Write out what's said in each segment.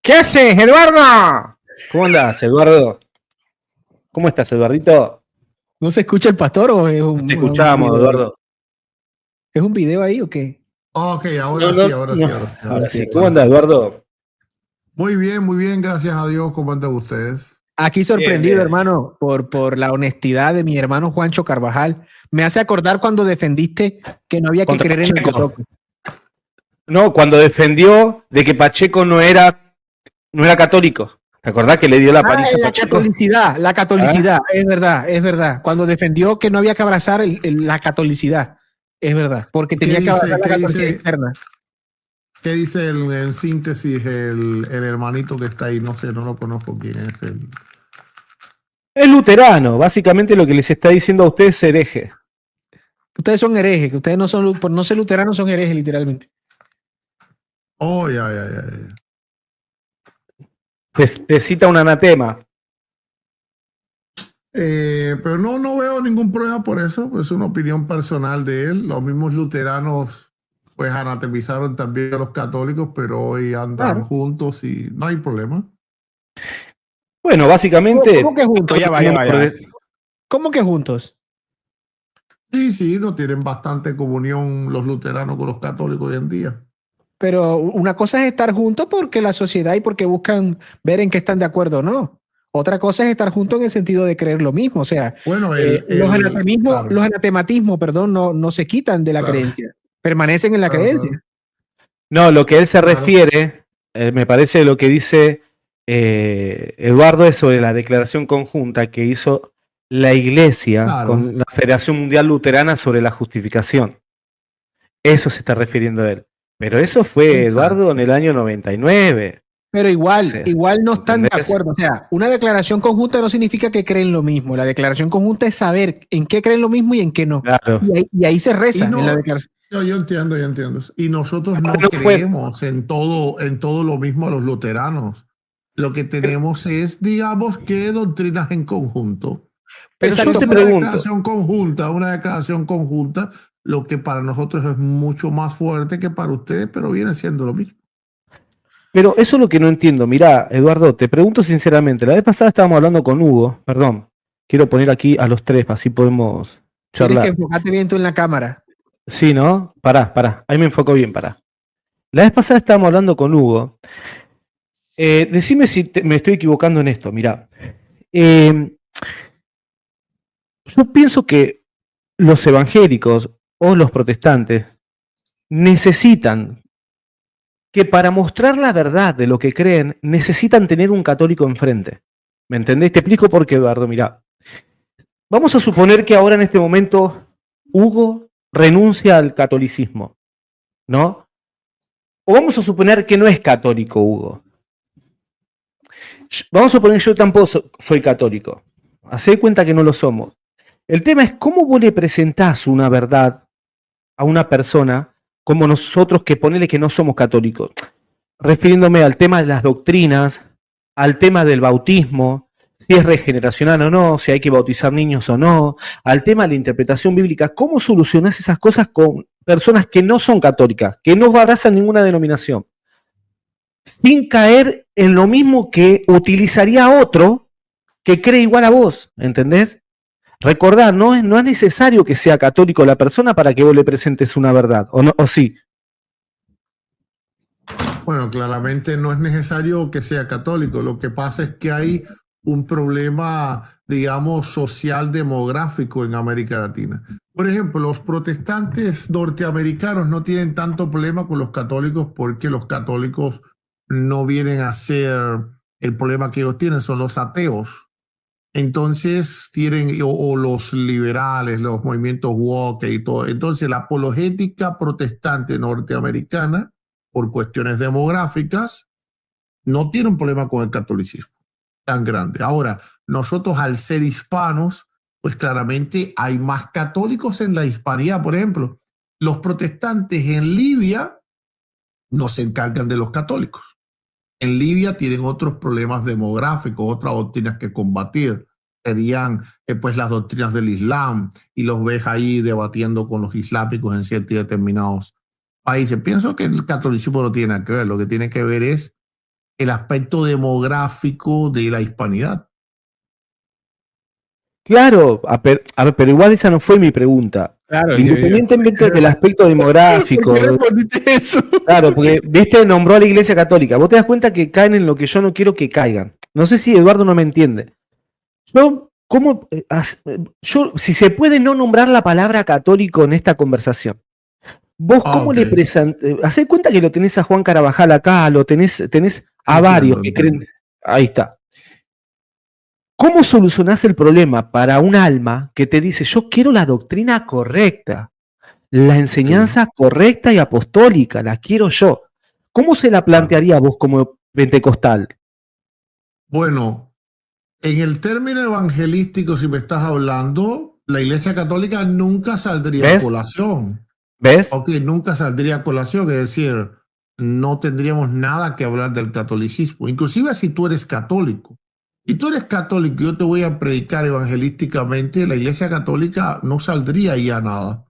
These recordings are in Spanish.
¿Qué haces, Eduardo? ¿Cómo andás, Eduardo? ¿Cómo estás, Eduardito? ¿No se escucha el pastor o es No te escuchamos, Eduardo. ¿Es un video ahí o qué? Ok, ahora sí. Ahora sí. ¿Cómo andás, Eduardo? Muy bien, gracias a Dios. ¿Cómo andan ustedes? Aquí sorprendido, Bien. hermano, por la honestidad de mi hermano Juancho Carvajal. Me hace acordar cuando defendiste que no había que Contra creer en el Pacheco. Cotoco. No, cuando defendió de que Pacheco no era católico. ¿Te acordás que le dio la paliza a Pacheco? La catolicidad, es verdad. Cuando defendió que no había que abrazar la catolicidad, es verdad, porque tenía que abrazar la catolicidad externa. ¿Qué dice en síntesis el hermanito que está ahí? No sé, no lo conozco quién es él. Es luterano. Básicamente lo que les está diciendo a ustedes es hereje. Ustedes son herejes, que ustedes no son, por no ser luteranos, son herejes, literalmente. Oh, ya. Te cita un anatema. Pero no veo ningún problema por eso. Es una opinión personal de él. Los mismos luteranos pues anatemizaron también a los católicos, pero hoy andan juntos y no hay problema. Bueno, básicamente... ¿Cómo que juntos? Ya va. ¿Cómo que juntos? Sí, no tienen bastante comunión los luteranos con los católicos hoy en día. Pero una cosa es estar juntos porque la sociedad y porque buscan ver en qué están de acuerdo o no. Otra cosa es estar juntos en el sentido de creer lo mismo. O sea, bueno, los anatematismos, no se quitan de la creencia. Permanecen en la creencia. No, lo que él se refiere, me parece lo que dice Eduardo es sobre la declaración conjunta que hizo la Iglesia con la Federación Mundial Luterana sobre la justificación. Eso se está refiriendo a él. Pero eso fue, Eduardo, en el año 99. Pero igual no están de acuerdo. O sea, una declaración conjunta no significa que creen lo mismo. La declaración conjunta es saber en qué creen lo mismo y en qué no. Claro. Y ahí se reza en la declaración. Yo entiendo. Y nosotros no creemos en todo lo mismo a los luteranos. Lo que tenemos es, digamos, qué doctrinas en conjunto. Pero yo te pregunto. Una declaración conjunta, lo que para nosotros es mucho más fuerte que para ustedes, pero viene siendo lo mismo. Pero eso es lo que no entiendo. Mirá, Eduardo, te pregunto sinceramente. La vez pasada estábamos hablando con Hugo, perdón. Quiero poner aquí a los tres, así podemos charlar. Tienes que enfocarte bien tú en la cámara. Sí, ¿no? Pará. Ahí me enfoco bien, pará. La vez pasada estábamos hablando con Hugo. Decime si me estoy equivocando en esto. Mirá. Yo pienso que los evangélicos o los protestantes necesitan que para mostrar la verdad de lo que creen, necesitan tener un católico enfrente. ¿Me entendés? Te explico por qué, Eduardo. Mirá. Vamos a suponer que ahora en este momento Hugo renuncia al catolicismo, ¿no? O vamos a suponer que no es católico Hugo. Vamos a suponer que yo tampoco soy católico. Hacé cuenta que no lo somos. El tema es cómo vos le presentás una verdad a una persona como nosotros que ponele que no somos católicos. Refiriéndome al tema de las doctrinas, al tema del bautismo, si es regeneracional o no, si hay que bautizar niños o no, al tema de la interpretación bíblica. ¿Cómo solucionás esas cosas con personas que no son católicas, que no abrazan ninguna denominación? Sin caer en lo mismo que utilizaría otro que cree igual a vos, ¿entendés? Recordá, no es necesario que sea católico la persona para que vos le presentes una verdad, ¿o sí? Bueno, claramente no es necesario que sea católico. Lo que pasa es que hay un problema, digamos, social demográfico en América Latina. Por ejemplo, los protestantes norteamericanos no tienen tanto problema con los católicos porque los católicos no vienen a ser el problema que ellos tienen, son los ateos. Entonces tienen, o los liberales, los movimientos woke y todo. Entonces la apologética protestante norteamericana, por cuestiones demográficas, no tiene un problema con el catolicismo tan grande. Ahora, nosotros al ser hispanos, pues claramente hay más católicos en la hispanidad. Por ejemplo, los protestantes en Libia no se encargan de los católicos. En Libia tienen otros problemas demográficos, otras doctrinas que combatir. Serían pues las doctrinas del Islam y los ves ahí debatiendo con los islámicos en ciertos y determinados países. Pienso que el catolicismo no tiene nada que ver. Lo que tiene que ver es el aspecto demográfico de la hispanidad. Claro, a ver, pero igual esa no fue mi pregunta. Claro, Independientemente del aspecto demográfico. ¿Por qué respondiste eso? Claro, porque, viste, nombró a la Iglesia Católica. Vos te das cuenta que caen en lo que yo no quiero que caigan. No sé si Eduardo no me entiende. Yo, si se puede no nombrar la palabra católico en esta conversación. Vos, ¿cómo le presentas? Hacé cuenta que lo tenés a Juan Carabajal acá, lo tenés a varios que creen. Ahí está. ¿Cómo solucionás el problema para un alma que te dice, yo quiero la doctrina correcta, la enseñanza correcta y apostólica, la quiero yo? ¿Cómo se la plantearía vos como pentecostal? Bueno, en el término evangelístico, si me estás hablando, la Iglesia Católica nunca saldría a colación. ¿Ves? Ok, nunca saldría a colación, es decir, no tendríamos nada que hablar del catolicismo. Inclusive si tú eres católico. Si tú eres católico y yo te voy a predicar evangelísticamente, la Iglesia Católica no saldría ahí a nada.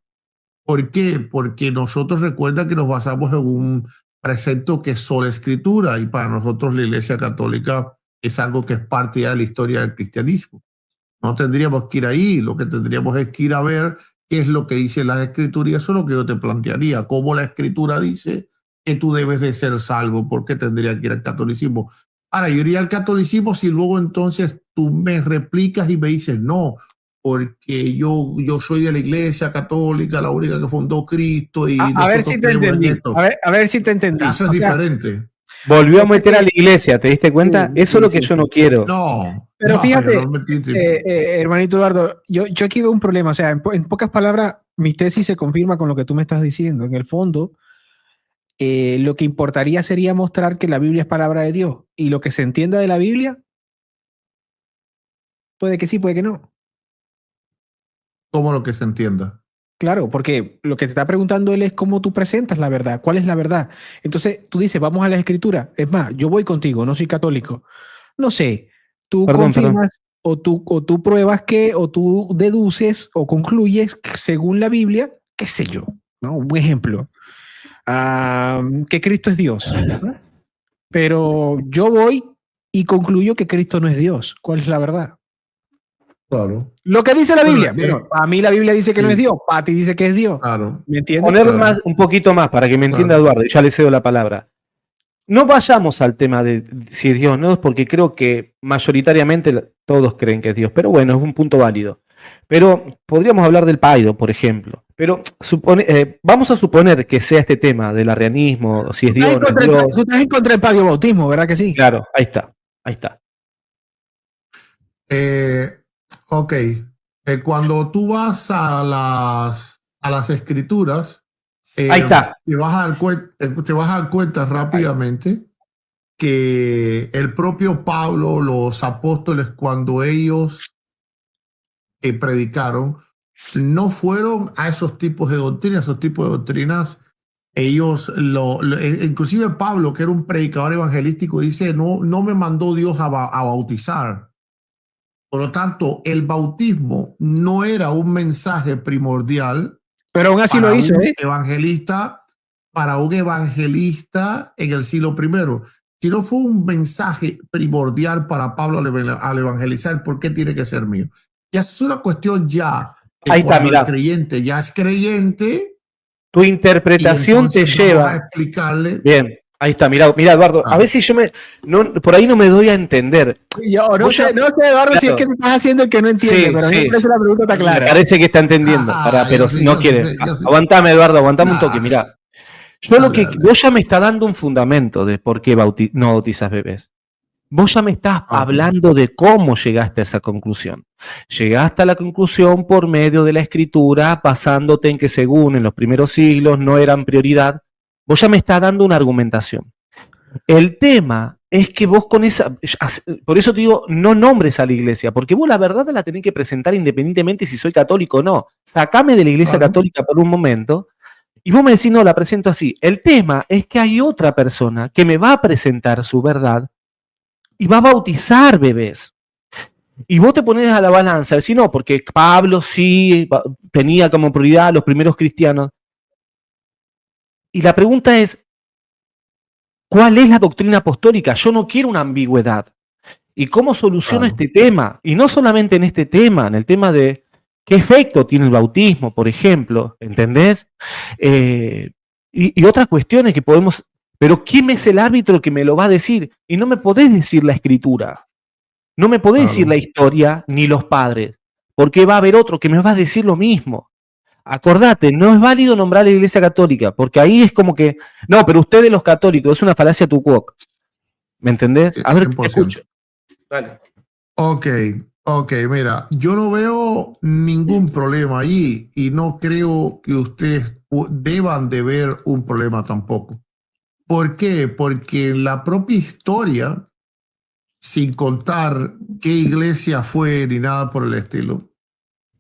¿Por qué? Porque nosotros recuerda que nos basamos en un precepto que es sola escritura y para nosotros la Iglesia Católica es algo que es parte ya de la historia del cristianismo. No tendríamos que ir ahí, lo que tendríamos es que ir a ver qué es lo que dice la escritura y eso es lo que yo te plantearía. Cómo la escritura dice que tú debes de ser salvo, ¿por qué tendría que ir al catolicismo? Ahora, yo iría al catolicismo si luego entonces tú me replicas y me dices, no, porque yo soy de la Iglesia Católica, la única que fundó Cristo y a ver si te entendí. A ver si te entendí. Eso es diferente. Volvió a meter a la iglesia, ¿te diste cuenta? Eso es lo que yo no quiero. No. Pero fíjate, hermanito Eduardo, yo aquí veo un problema. O sea, en pocas palabras, mi tesis se confirma con lo que tú me estás diciendo. En el fondo, lo que importaría sería mostrar que la Biblia es palabra de Dios. Y lo que se entienda de la Biblia, puede que sí, puede que no. ¿Cómo lo que se entienda? Claro, porque lo que te está preguntando él es cómo tú presentas la verdad, cuál es la verdad. Entonces tú dices, vamos a la escritura. Es más, yo voy contigo, no soy católico. No sé, tú confirmas o tú pruebas que, o tú deduces o concluyes según la Biblia, qué sé yo, ¿no? Un ejemplo, que Cristo es Dios. ¿No? Pero yo voy y concluyo que Cristo no es Dios. ¿Cuál es la verdad? Claro. Lo que dice la Biblia. Bueno, a mí la Biblia dice que no es Dios, para ti dice que es Dios. Claro. ¿Me entiendes? Poner un poquito más para que me entienda Eduardo, y ya le cedo la palabra. No vayamos al tema de si es Dios, ¿no? Porque creo que mayoritariamente todos creen que es Dios, pero bueno, es un punto válido. Pero podríamos hablar del paido, por ejemplo. Pero vamos a suponer que sea este tema del arrianismo, si es Dios, no es Dios. Tú estás en contra del padio-bautismo, ¿verdad que sí? Claro, ahí está, ahí está. Ok, cuando tú vas a las escrituras, ahí está. te vas a dar cuenta rápidamente que el propio Pablo, los apóstoles, cuando ellos predicaron, no fueron a esos tipos de doctrinas, ellos, inclusive Pablo, que era un predicador evangelístico, dice, no me mandó Dios a bautizar. Por lo tanto, el bautismo no era un mensaje primordial. Pero aún así lo hizo, para un evangelista en el siglo I. Si no fue un mensaje primordial para Pablo al evangelizar, ¿por qué tiene que ser mío? Y esa es una cuestión ya. Ahí está, mira. El creyente ya es creyente. Tu interpretación te lleva a explicarle. Bien. Ahí está, mira Eduardo, a veces yo por ahí no me doy a entender. Yo no sé, Eduardo, claro. Si es que me estás haciendo el que no entiende, sí, pero a mí me parece la pregunta está clara. Me parece que está entendiendo, pero no quiere. Aguantame, Eduardo, aguantame un toque, mirá. Vos ya me estás dando un fundamento de por qué no bautizas bebés. Vos ya me estás hablando de cómo llegaste a esa conclusión. Llegaste a la conclusión por medio de la escritura, basándote en que según en los primeros siglos no eran prioridad. Vos ya me estás dando una argumentación. El tema es que vos con esa... Por eso te digo, no nombres a la iglesia, porque vos la verdad la tenés que presentar independientemente si soy católico o no. Sacame de la iglesia católica por un momento y vos me decís, no, la presento así. El tema es que hay otra persona que me va a presentar su verdad y va a bautizar bebés. Y vos te pones a la balanza, decís, no, porque Pablo sí tenía como prioridad a los primeros cristianos. Y la pregunta es, ¿Cuál es la doctrina apostólica? Yo no quiero una ambigüedad. ¿Y cómo soluciono este tema? Y no solamente en este tema, en el tema de qué efecto tiene el bautismo, por ejemplo, ¿entendés? Y otras cuestiones que podemos... Pero ¿quién es el árbitro que me lo va a decir? Y no me podés decir la escritura. No me podés decir la historia ni los padres. Porque va a haber otro que me va a decir lo mismo. Acordate, no es válido nombrar a la Iglesia Católica, porque ahí es como que, no, pero ustedes los católicos, es una falacia tu cuoc. ¿Me entendés? A ver, te escucho. Dale. Ok, mira, yo no veo ningún problema allí y no creo que ustedes deban de ver un problema tampoco. ¿Por qué? Porque la propia historia, sin contar qué iglesia fue ni nada por el estilo,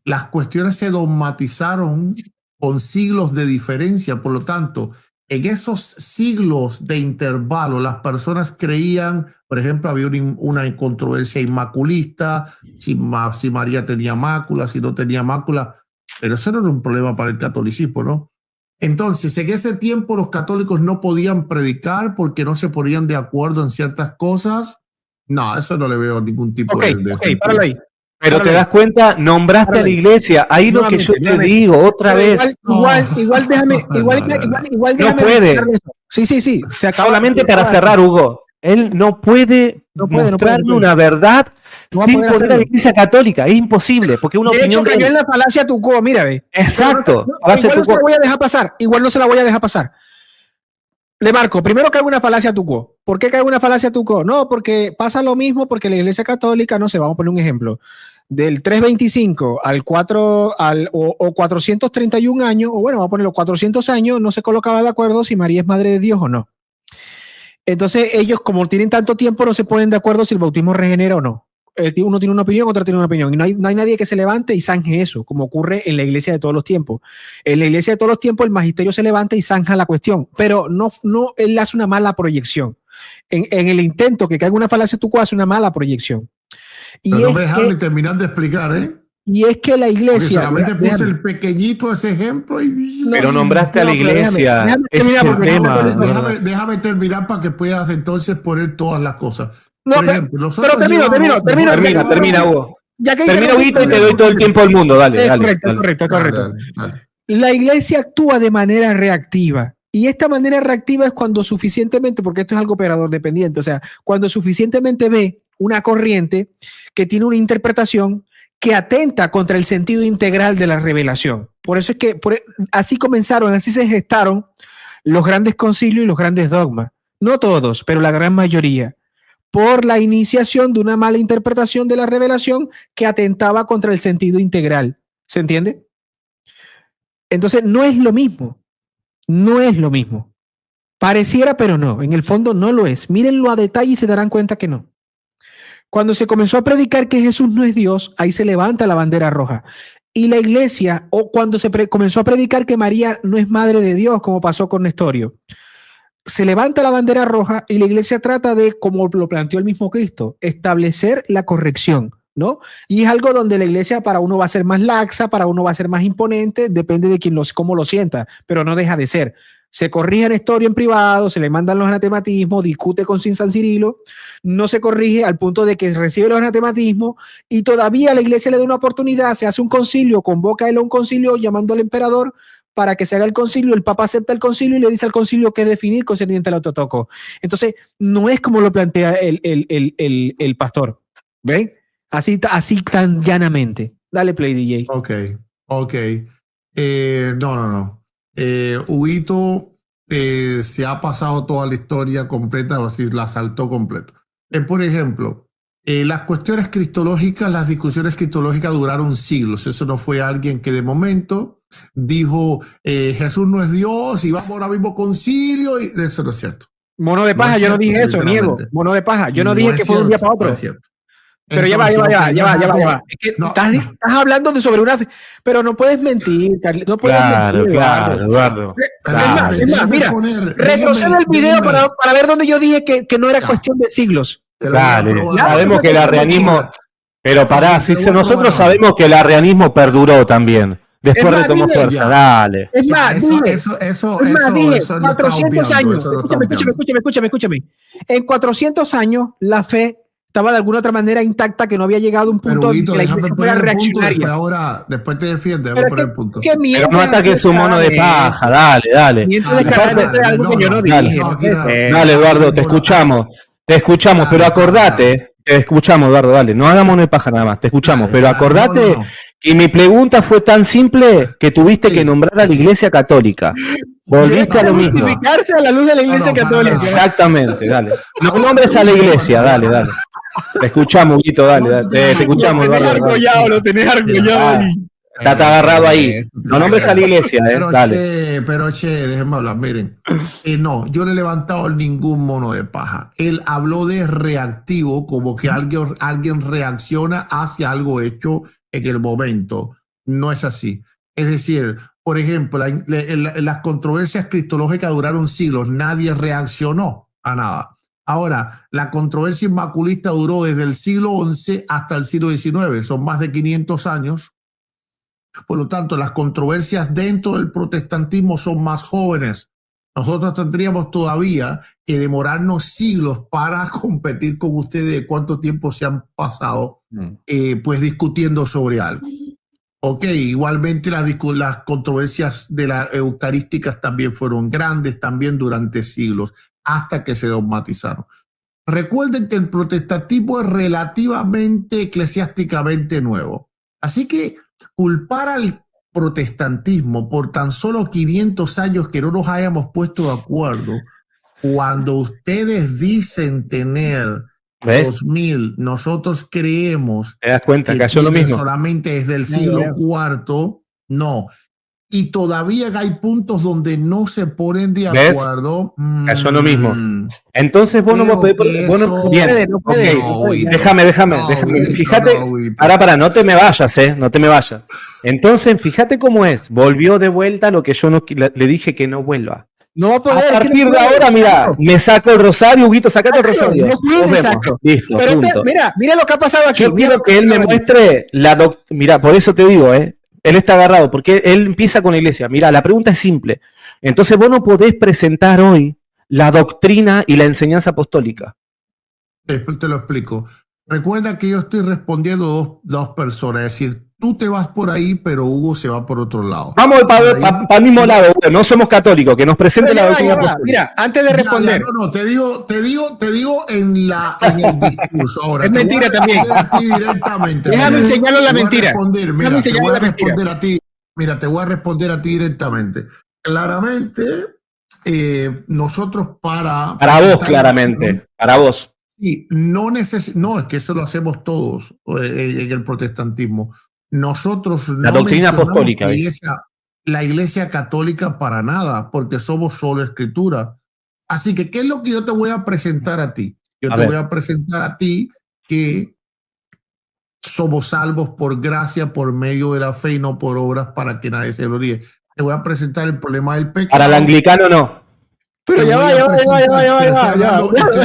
las cuestiones se dogmatizaron con siglos de diferencia. Por lo tanto, en esos siglos de intervalo, las personas creían, por ejemplo, había una controversia inmaculista, si María tenía mácula, si no tenía mácula, pero eso no era un problema para el catolicismo, ¿no? Entonces, en ese tiempo los católicos no podían predicar porque no se ponían de acuerdo en ciertas cosas. No, eso no le veo ningún tipo de sentido. Páralo ahí. Pero te das cuenta, nombraste a la iglesia. Ahí lo que yo te digo, otra vez. Igual déjame. No puede. Sí. Se acaba. Solamente para cerrar, Hugo. Él no puede mostrarme una verdad sin poner a la iglesia católica. Es imposible, porque una opinión. De hecho, cayó en la falacia Tucó, mira, ve. Exacto. Igual no se la voy a dejar pasar. Igual no se la voy a dejar pasar. Le marco, primero caigo una falacia Tucó. ¿Por qué caigo una falacia Tucó? No, porque pasa lo mismo, porque la iglesia católica, no sé, vamos a poner un ejemplo, del 325 al 431 años, o bueno, vamos a poner los 400 años, no se colocaba de acuerdo si María es madre de Dios o no. Entonces ellos, como tienen tanto tiempo, no se ponen de acuerdo si el bautismo regenera o no. Uno tiene una opinión, otro tiene una opinión. Y no hay nadie que se levante y zanje eso, como ocurre en la iglesia de todos los tiempos. En la iglesia de todos los tiempos, el magisterio se levanta y zanja la cuestión, pero no él hace una mala proyección. En el intento que caiga una falacia Tucó, hace una mala proyección. Y pero no me dejarme terminar de explicar, ¿eh? Y es que la iglesia... Porque solamente puse el pequeñito ese ejemplo y... Pero nombraste a la iglesia. Déjame terminar para que puedas entonces poner todas las cosas. No, por ejemplo, nosotros termina, Hugo. Termina, Huguito, y te doy todo el tiempo del mundo. Dale. Correcto. La iglesia actúa de manera reactiva. Y esta manera reactiva es cuando suficientemente, porque esto es algo operador dependiente, o sea, cuando suficientemente ve una corriente que tiene una interpretación que atenta contra el sentido integral de la revelación. Por eso es que así se gestaron los grandes concilios y los grandes dogmas. No todos, pero la gran mayoría. Por la iniciación de una mala interpretación de la revelación que atentaba contra el sentido integral. ¿Se entiende? Entonces, no es lo mismo. No es lo mismo. Pareciera, pero no. En el fondo no lo es. Mírenlo a detalle y se darán cuenta que no. Cuando se comenzó a predicar que Jesús no es Dios, ahí se levanta la bandera roja. Y la iglesia, o cuando se comenzó a predicar que María no es madre de Dios, como pasó con Nestorio, se levanta la bandera roja y la iglesia trata de, como lo planteó el mismo Cristo, establecer la corrección, ¿no? Y es algo donde la iglesia para uno va a ser más laxa, para uno va a ser más imponente, depende de cómo lo sienta, pero no deja de ser. Se corrige a Nestorio en privado, se le mandan los anatematismos, discute con San Cirilo, no se corrige al punto de que recibe los anatematismos y todavía la iglesia le da una oportunidad, se hace un concilio, convoca a él a un concilio llamando al emperador para que se haga el concilio, el papa acepta el concilio y le dice al concilio qué definir concerniente al autotoco. Entonces, no es como lo plantea el pastor, ¿ven? Así tan llanamente. Dale play, DJ. Ok. No. Huguito se ha pasado toda la historia completa, así la saltó completo. Por ejemplo, las cuestiones cristológicas, las discusiones cristológicas duraron siglos. Eso no fue alguien que de momento dijo Jesús no es Dios y vamos ahora mismo concilio. Y eso no es cierto. Mono de paja, yo no dije eso, niego. Mono de paja, yo no dije que fue de un día para otro. No es cierto. Pero entonces, ya va. Es que estás hablando sobre una... Pero no puedes mentir, no puedes mentir. Claro, Eduardo. Es más, mira, retrocede el video para ver dónde yo dije que no era cuestión de siglos. Dale, sabemos que el arrianismo... Pero pará, nosotros sabemos que el arrianismo perduró también. Después retomó fuerza, dale. Es más, dije, 400 años. Escúchame. En 400 años, la fe estaba de alguna otra manera intacta, que no había llegado a un punto en que la iglesia fuera reaccionaria. Después te defiendes, déjame poner el punto. Pero no ataques su mono de paja, dale. Dale, Eduardo, te escuchamos, pero acordate, te escuchamos, Eduardo, dale, no hagamos mono de paja nada más, te escuchamos, pero acordate que mi pregunta fue tan simple que tuviste que nombrar a la Iglesia Católica. Volviste a lo mismo. Justificarse a la luz de la Iglesia Católica. Exactamente, dale. No nombres a la Iglesia, dale. Te escuchamos, Huguito, dale. Te escuchamos, Eduardo. Lo tenés argollado. Está agarrado ahí. No nombres a la Iglesia, dale. Pero déjenme hablar, miren. No, yo no he levantado ningún mono de paja. Él habló de reactivo, como que alguien reacciona hacia algo hecho en el momento. No es así. Es decir, por ejemplo, las controversias cristológicas duraron siglos. Nadie reaccionó a nada. Ahora, la controversia inmaculista duró desde el siglo XI hasta el siglo XIX. Son más de 500 años. Por lo tanto, las controversias dentro del protestantismo son más jóvenes. Nosotros tendríamos todavía que demorarnos siglos para competir con ustedes de cuánto tiempo se han pasado pues discutiendo sobre algo. Ok, igualmente las controversias de las eucarísticas también fueron grandes, también durante siglos, hasta que se dogmatizaron. Recuerden que el protestantismo es relativamente eclesiásticamente nuevo. Así que culpar al protestantismo por tan solo 500 años que no nos hayamos puesto de acuerdo, cuando ustedes dicen tener 2000, nosotros creemos ¿te das cuenta que cayó lo mismo? Solamente desde el siglo IV, no. Y todavía hay puntos donde no se ponen de acuerdo. Cayó lo mismo. Entonces vos no podés. Déjame. Fíjate, no te me vayas, no te me vayas. Entonces, fíjate cómo es. Volvió de vuelta lo que yo le dije que no vuelva. No va a poder. A partir de ahora, mira, me saco el rosario, Huguito, sacate el rosario. Listo, punto. Mira lo que ha pasado aquí. Yo quiero que él me muestre mira, por eso te digo, él está agarrado, porque él empieza con la iglesia. Mira, la pregunta es simple. Entonces vos no podés presentar hoy la doctrina y la enseñanza apostólica. Después te lo explico. Recuerda que yo estoy respondiendo dos personas, es decir, tú te vas por ahí, pero Hugo se va por otro lado. Vamos para el mismo lado, no somos católicos, que nos presente la doctrina apostólica. Mira, antes de responder. No, te digo en el discurso. Ahora, es mentira también. Déjame enseñarle la mentira. Mira, te voy a responder a ti. Mira, te voy a responder a ti directamente. Claramente, nosotros para vos, claramente, para vos. Sí, no, es que eso lo hacemos todos en el protestantismo. Nosotros la doctrina apostólica. La iglesia católica para nada, porque somos solo escritura. Así que, ¿qué es lo que yo te voy a presentar a ti? Yo te voy a presentar a ti que somos salvos por gracia, por medio de la fe y no por obras para que nadie se gloríe. Te voy a presentar el problema del pecado. Para el anglicano no. Pero ya va. Estoy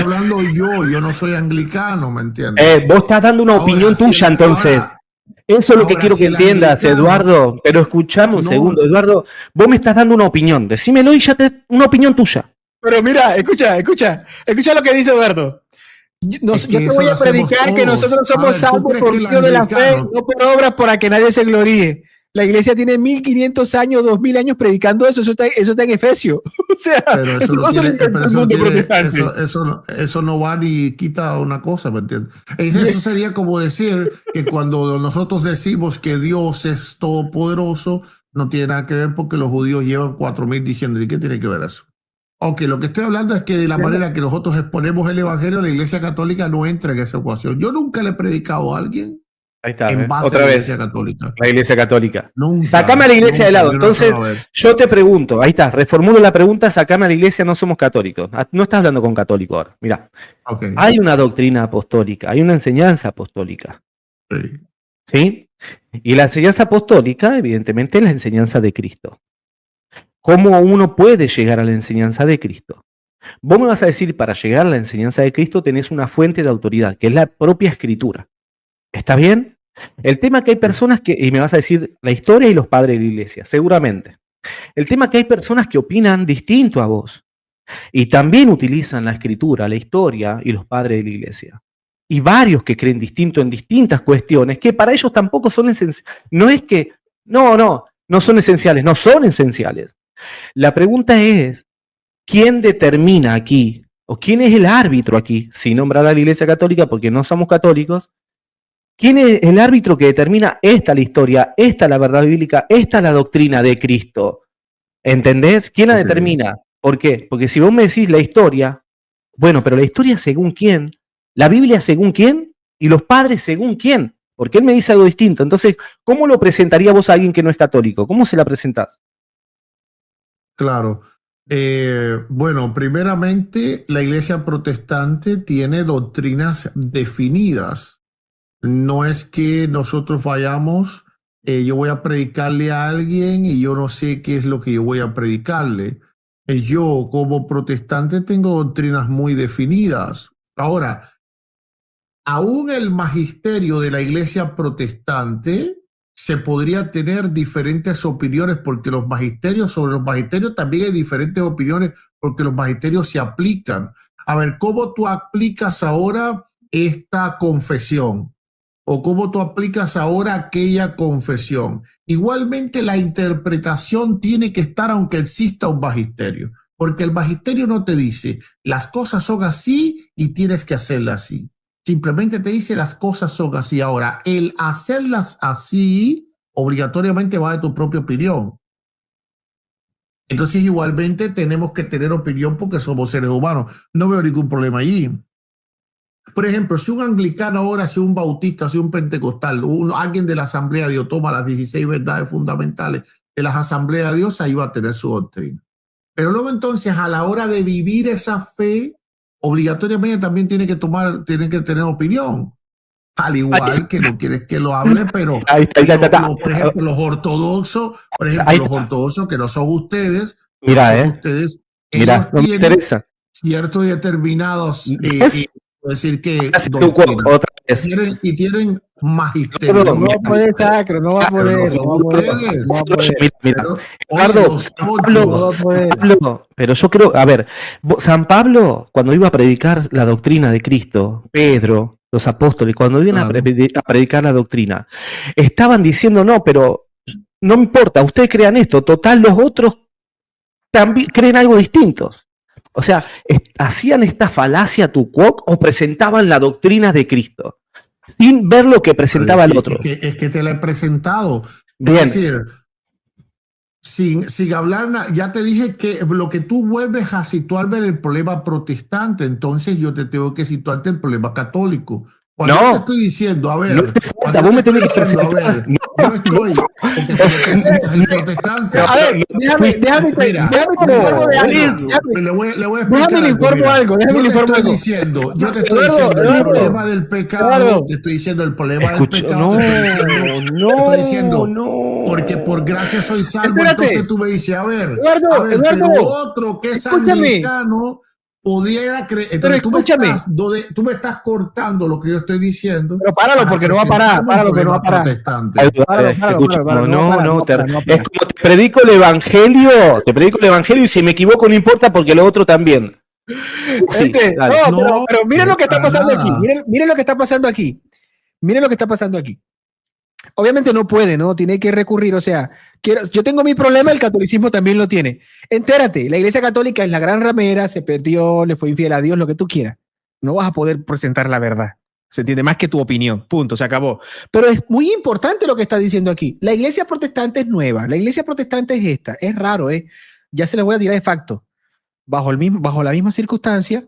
hablando yo no soy anglicano, ¿me entiendes? Vos estás dando una opinión tuya, entonces. Eso es lo que quiero que entiendas, Eduardo. Pero escuchame un segundo, Eduardo. Vos me estás dando una opinión. Decímelo y ya una opinión tuya. Pero mira, escucha lo que dice Eduardo. Yo te voy a predicar que nosotros somos salvos por medio de la fe, no por obras para que nadie se gloríe. La iglesia tiene 1500 años, 2000 años predicando eso está en Efesios. O sea, eso no va ni quita una cosa, ¿me entiendes? Eso sería como decir que cuando nosotros decimos que Dios es todopoderoso, no tiene nada que ver porque los judíos llevan 4000 diciendo, ¿y qué tiene que ver eso? Aunque lo que estoy hablando es que de la manera que nosotros exponemos el evangelio, la iglesia católica no entra en esa ecuación. Yo nunca le he predicado a alguien. Ahí está, en base otra a la vez, iglesia católica. La iglesia católica. Nunca, sacame a la iglesia de lado. Entonces, no yo te pregunto, ahí está, reformulo la pregunta, sacame a la iglesia, no somos católicos. No estás hablando con católico ahora. Mira, hay una doctrina apostólica, hay una enseñanza apostólica. ¿Sí? Y la enseñanza apostólica, evidentemente, es la enseñanza de Cristo. ¿Cómo uno puede llegar a la enseñanza de Cristo? Vos me vas a decir, para llegar a la enseñanza de Cristo tenés una fuente de autoridad, que es la propia Escritura. ¿Está bien? El tema que hay personas que, y me vas a decir la historia y los padres de la iglesia, seguramente. El tema que hay personas que opinan distinto a vos y también utilizan la escritura, la historia y los padres de la iglesia. Y varios que creen distinto en distintas cuestiones que para ellos tampoco son esenciales. No es que, no son esenciales, no son esenciales. La pregunta es, ¿quién determina aquí? ¿O quién es el árbitro aquí? Sin nombrar a la Iglesia Católica porque no somos católicos. ¿Quién es el árbitro que determina esta la historia, esta la verdad bíblica, esta la doctrina de Cristo? ¿Entendés? ¿Quién la determina? ¿Por qué? Porque si vos me decís la historia, bueno, pero la historia según quién, la Biblia según quién y los padres según quién, porque él me dice algo distinto. Entonces, ¿cómo lo presentaría vos a alguien que no es católico? ¿Cómo se la presentás? Claro. Bueno, primeramente, la iglesia protestante tiene doctrinas definidas. No es que nosotros vayamos, yo voy a predicarle a alguien y yo no sé qué es lo que yo voy a predicarle. Yo, como protestante, tengo doctrinas muy definidas. Ahora, aún el magisterio de la iglesia protestante se podría tener diferentes opiniones porque sobre los magisterios también hay diferentes opiniones porque los magisterios se aplican. A ver, ¿cómo tú aplicas ahora esta confesión? ¿O cómo tú aplicas ahora aquella confesión? Igualmente la interpretación tiene que estar aunque exista un magisterio, porque el magisterio no te dice las cosas son así y tienes que hacerlas así. Simplemente te dice las cosas son así. Ahora, el hacerlas así obligatoriamente va de tu propia opinión. Entonces, igualmente tenemos que tener opinión porque somos seres humanos. No veo ningún problema allí. Por ejemplo, si un anglicano ahora, si un bautista, si un pentecostal, alguien de la Asamblea de Dios toma las 16 verdades fundamentales de las Asambleas de Dios, ahí va a tener su doctrina. Pero luego entonces, a la hora de vivir esa fe, obligatoriamente también tiene que tener opinión. Al igual que no quieres que lo hable, pero por ejemplo, los ortodoxos, que no son ustedes, ustedes, ellos no tienen ciertos determinados, decir que tienen magisterio. No va a poder, Sacro, no va a poder. Pero yo creo, a ver, San Pablo, cuando iba a predicar la doctrina de Cristo, Pedro, los apóstoles, cuando iban a predicar la doctrina, estaban diciendo, no, pero no importa, ustedes crean esto, total, los otros también creen algo distinto. O sea, hacían esta falacia tu quoc o presentaban la doctrina de Cristo sin ver lo que presentaba el otro. Es que te la he presentado. Bien. Es decir, sin hablar, ya te dije que lo que tú vuelves a situarme en el problema protestante, entonces yo te tengo que situarte en el problema católico. Cuando yo te estoy diciendo, a ver, vos me tenés que presentar. Yo estoy, porque tú representas el protestante. A ver, déjame le voy a explicar algo. Yo te estoy diciendo el problema del pecado, te estoy diciendo el problema del pecado. No, estoy diciendo, porque por gracia soy salvo. Entonces tú me dices, a ver, pero otro que es anglicano pudiera creer. Entonces tú me estás cortando lo que yo estoy diciendo. Pero páralo porque no va a parar. Páralo que no va a parar. Es como te predico el evangelio y si me equivoco no importa porque lo otro también. Sí, pero miren lo que está pasando aquí. Miren lo que está pasando aquí. Miren lo que está pasando aquí. Obviamente no puede, ¿no? Tiene que recurrir, o sea, yo tengo mi problema, el catolicismo también lo tiene. Entérate, la Iglesia Católica es la gran ramera, se perdió, le fue infiel a Dios, lo que tú quieras. No vas a poder presentar la verdad. Se entiende más que tu opinión. Punto, se acabó. Pero es muy importante lo que está diciendo aquí. La Iglesia protestante es nueva. La Iglesia protestante es esta. Es raro, ¿eh? Ya se les voy a tirar de facto. Bajo la misma circunstancia,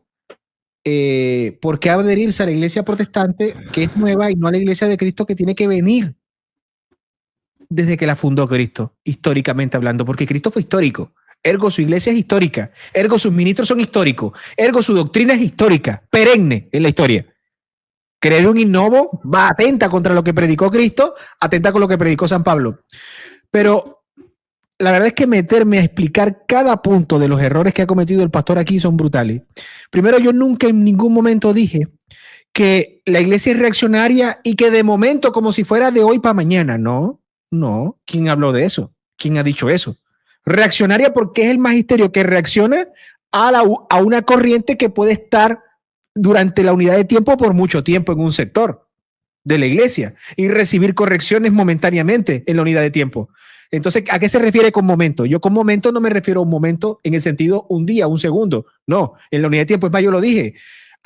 ¿por qué adherirse a la Iglesia protestante que es nueva y no a la Iglesia de Cristo que tiene que venir desde que la fundó Cristo, históricamente hablando? Porque Cristo fue histórico, ergo su iglesia es histórica, ergo sus ministros son históricos, ergo su doctrina es histórica, perenne en la historia. Creer un innovo va atenta contra lo que predicó Cristo, atenta con lo que predicó San Pablo. Pero la verdad es que meterme a explicar cada punto de los errores que ha cometido el pastor aquí son brutales. Primero, yo nunca en ningún momento dije que la iglesia es reaccionaria y que de momento, como si fuera de hoy para mañana. No. ¿Quién habló de eso? ¿Quién ha dicho eso? Reaccionaria porque es el magisterio que reacciona a una corriente que puede estar durante la unidad de tiempo por mucho tiempo en un sector de la iglesia y recibir correcciones momentáneamente en la unidad de tiempo. Entonces, ¿a qué se refiere con momento? Yo con momento no me refiero a un momento en el sentido un día, un segundo. No, en la unidad de tiempo, es más, yo lo dije.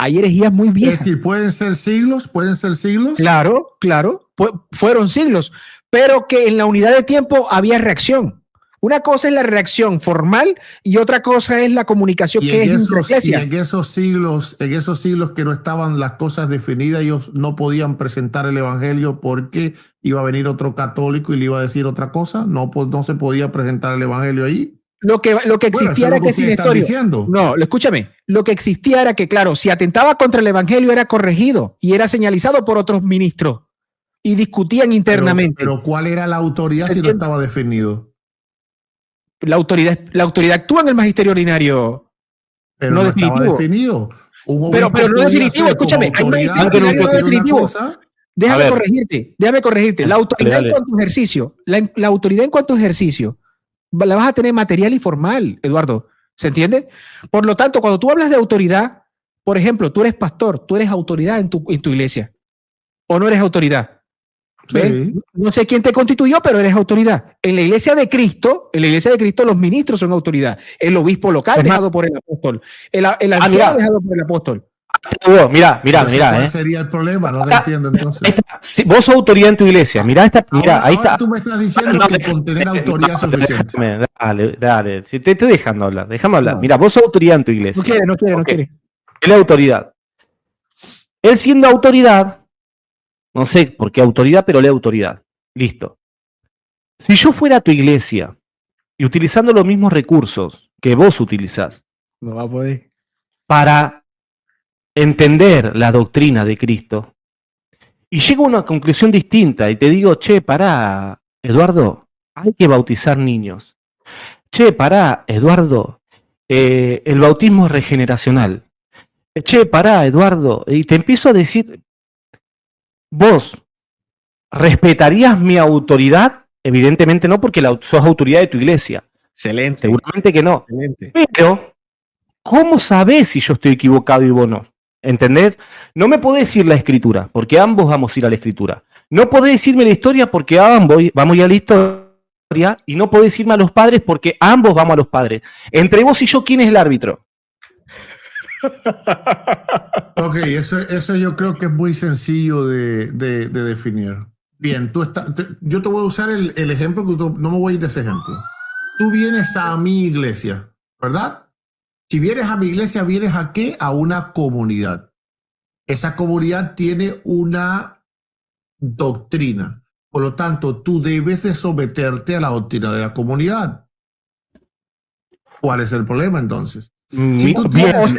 Hay herejías muy viejas. Es decir, ¿pueden ser siglos? ¿Pueden ser siglos? Claro. Fueron siglos, pero que en la unidad de tiempo había reacción. Una cosa es la reacción formal y otra cosa es la comunicación que es intraiglesia. Y en esos siglos que no estaban las cosas definidas, ellos no podían presentar el evangelio porque iba a venir otro católico y le iba a decir otra cosa. No se podía presentar el evangelio ahí. Lo que existía era que sin historia. No, escúchame. Lo que existía era que, claro, si atentaba contra el evangelio era corregido y era señalizado por otros ministros y discutían internamente. Pero ¿cuál era la autoridad si no estaba definido? La autoridad actúa en el magisterio ordinario. Pero no estaba definido. Pero no definitivo, escúchame. Hay magisterio ordinario no definitivo. Déjame corregirte. La autoridad en cuanto a ejercicio, la autoridad en cuanto a ejercicio, la vas a tener material y formal, Eduardo. ¿Se entiende? Por lo tanto, cuando tú hablas de autoridad, por ejemplo, tú eres pastor, tú eres autoridad en tu iglesia. ¿O no eres autoridad? Sí. No sé quién te constituyó, pero eres autoridad. En la iglesia de Cristo, los ministros son autoridad. El obispo local dejado por el apóstol. El anciano dejado por el apóstol. Mira. ¿Cuál sería el problema? No te entiendo entonces. Si vos sos autoridad en tu iglesia. Ahí está. Tú me estás diciendo que con tener autoridad suficiente. Dale. Si te estoy dejando hablar. Déjame hablar. Mira, vos sos autoridad en tu iglesia. No quiere. Él es autoridad. Él siendo autoridad, no sé por qué autoridad, pero lee autoridad. Listo. Si yo fuera a tu iglesia y utilizando los mismos recursos que vos utilizás, no va a poder, para entender la doctrina de Cristo, y llego a una conclusión distinta y te digo, che, pará, Eduardo, hay que bautizar niños. Che, pará, Eduardo, el bautismo es regeneracional. Che, pará, Eduardo, y te empiezo a decir, ¿vos respetarías mi autoridad? Evidentemente no, porque sos autoridad de tu iglesia. Excelente. Seguramente que no. Excelente. Pero, ¿cómo sabés si yo estoy equivocado y vos no? ¿Entendés? No me podés decir la escritura, porque ambos vamos a ir a la escritura. No podés decirme la historia, porque ambos vamos a ir a la historia. Y no podés decirme a los padres, porque ambos vamos a los padres. Entre vos y yo, ¿quién es el árbitro? Ok, eso yo creo que es muy sencillo de definir. Bien, yo te voy a usar el ejemplo que no me voy a ir de ese ejemplo. Tú vienes a mi iglesia, ¿verdad? Si vienes a mi iglesia, ¿vienes a qué? A una comunidad. Esa comunidad tiene una doctrina. Por lo tanto, tú debes de someterte a la doctrina de la comunidad. ¿Cuál es el problema entonces? Si tú tienes,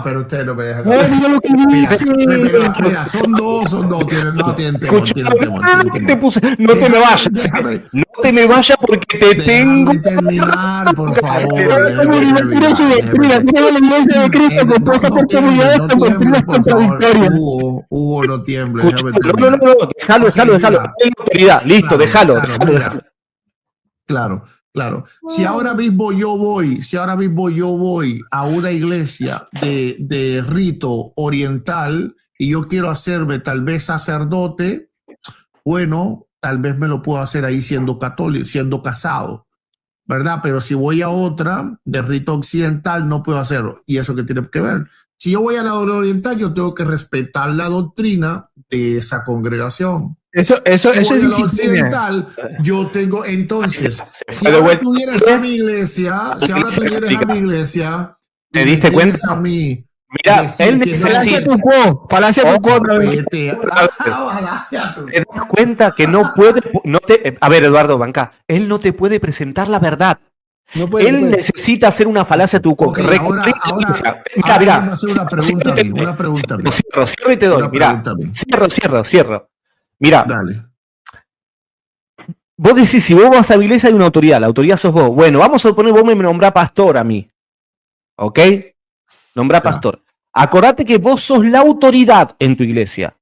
pero usted no me deja. Mira, son dos. No tienen temor. No te me vayas. No te me vayas porque te tengo. Déjame terminar, por favor. Hugo, no tiemble. No, déjalo. Listo, déjalo. Claro. Si ahora mismo yo voy a una iglesia de rito oriental y yo quiero hacerme tal vez sacerdote, bueno, tal vez me lo puedo hacer ahí siendo católico, siendo casado, ¿verdad? Pero si voy a otra de rito occidental, no puedo hacerlo. ¿Y eso qué tiene que ver? Si yo voy a la oriental, yo tengo que respetar la doctrina de esa congregación. Eso es occidental. Yo tengo entonces, si ahora tú vienes a mi iglesia, ¿te diste cuenta? A mí, mira, él necesita Palacio tu cuota. ¿Te das cuenta que no puede? A ver, Eduardo Banca, él no te puede presentar la verdad. Él necesita hacer una falacia a tu cuota. Mira, una pregunta. Cierro y te doy. Mira, cierro. Mira, dale. Vos decís, si vos vas a la iglesia hay una autoridad, la autoridad sos vos. Bueno, vamos a suponer vos me nombrás pastor a mí. ¿Ok? Nombrá pastor. Acordate que vos sos la autoridad en tu iglesia.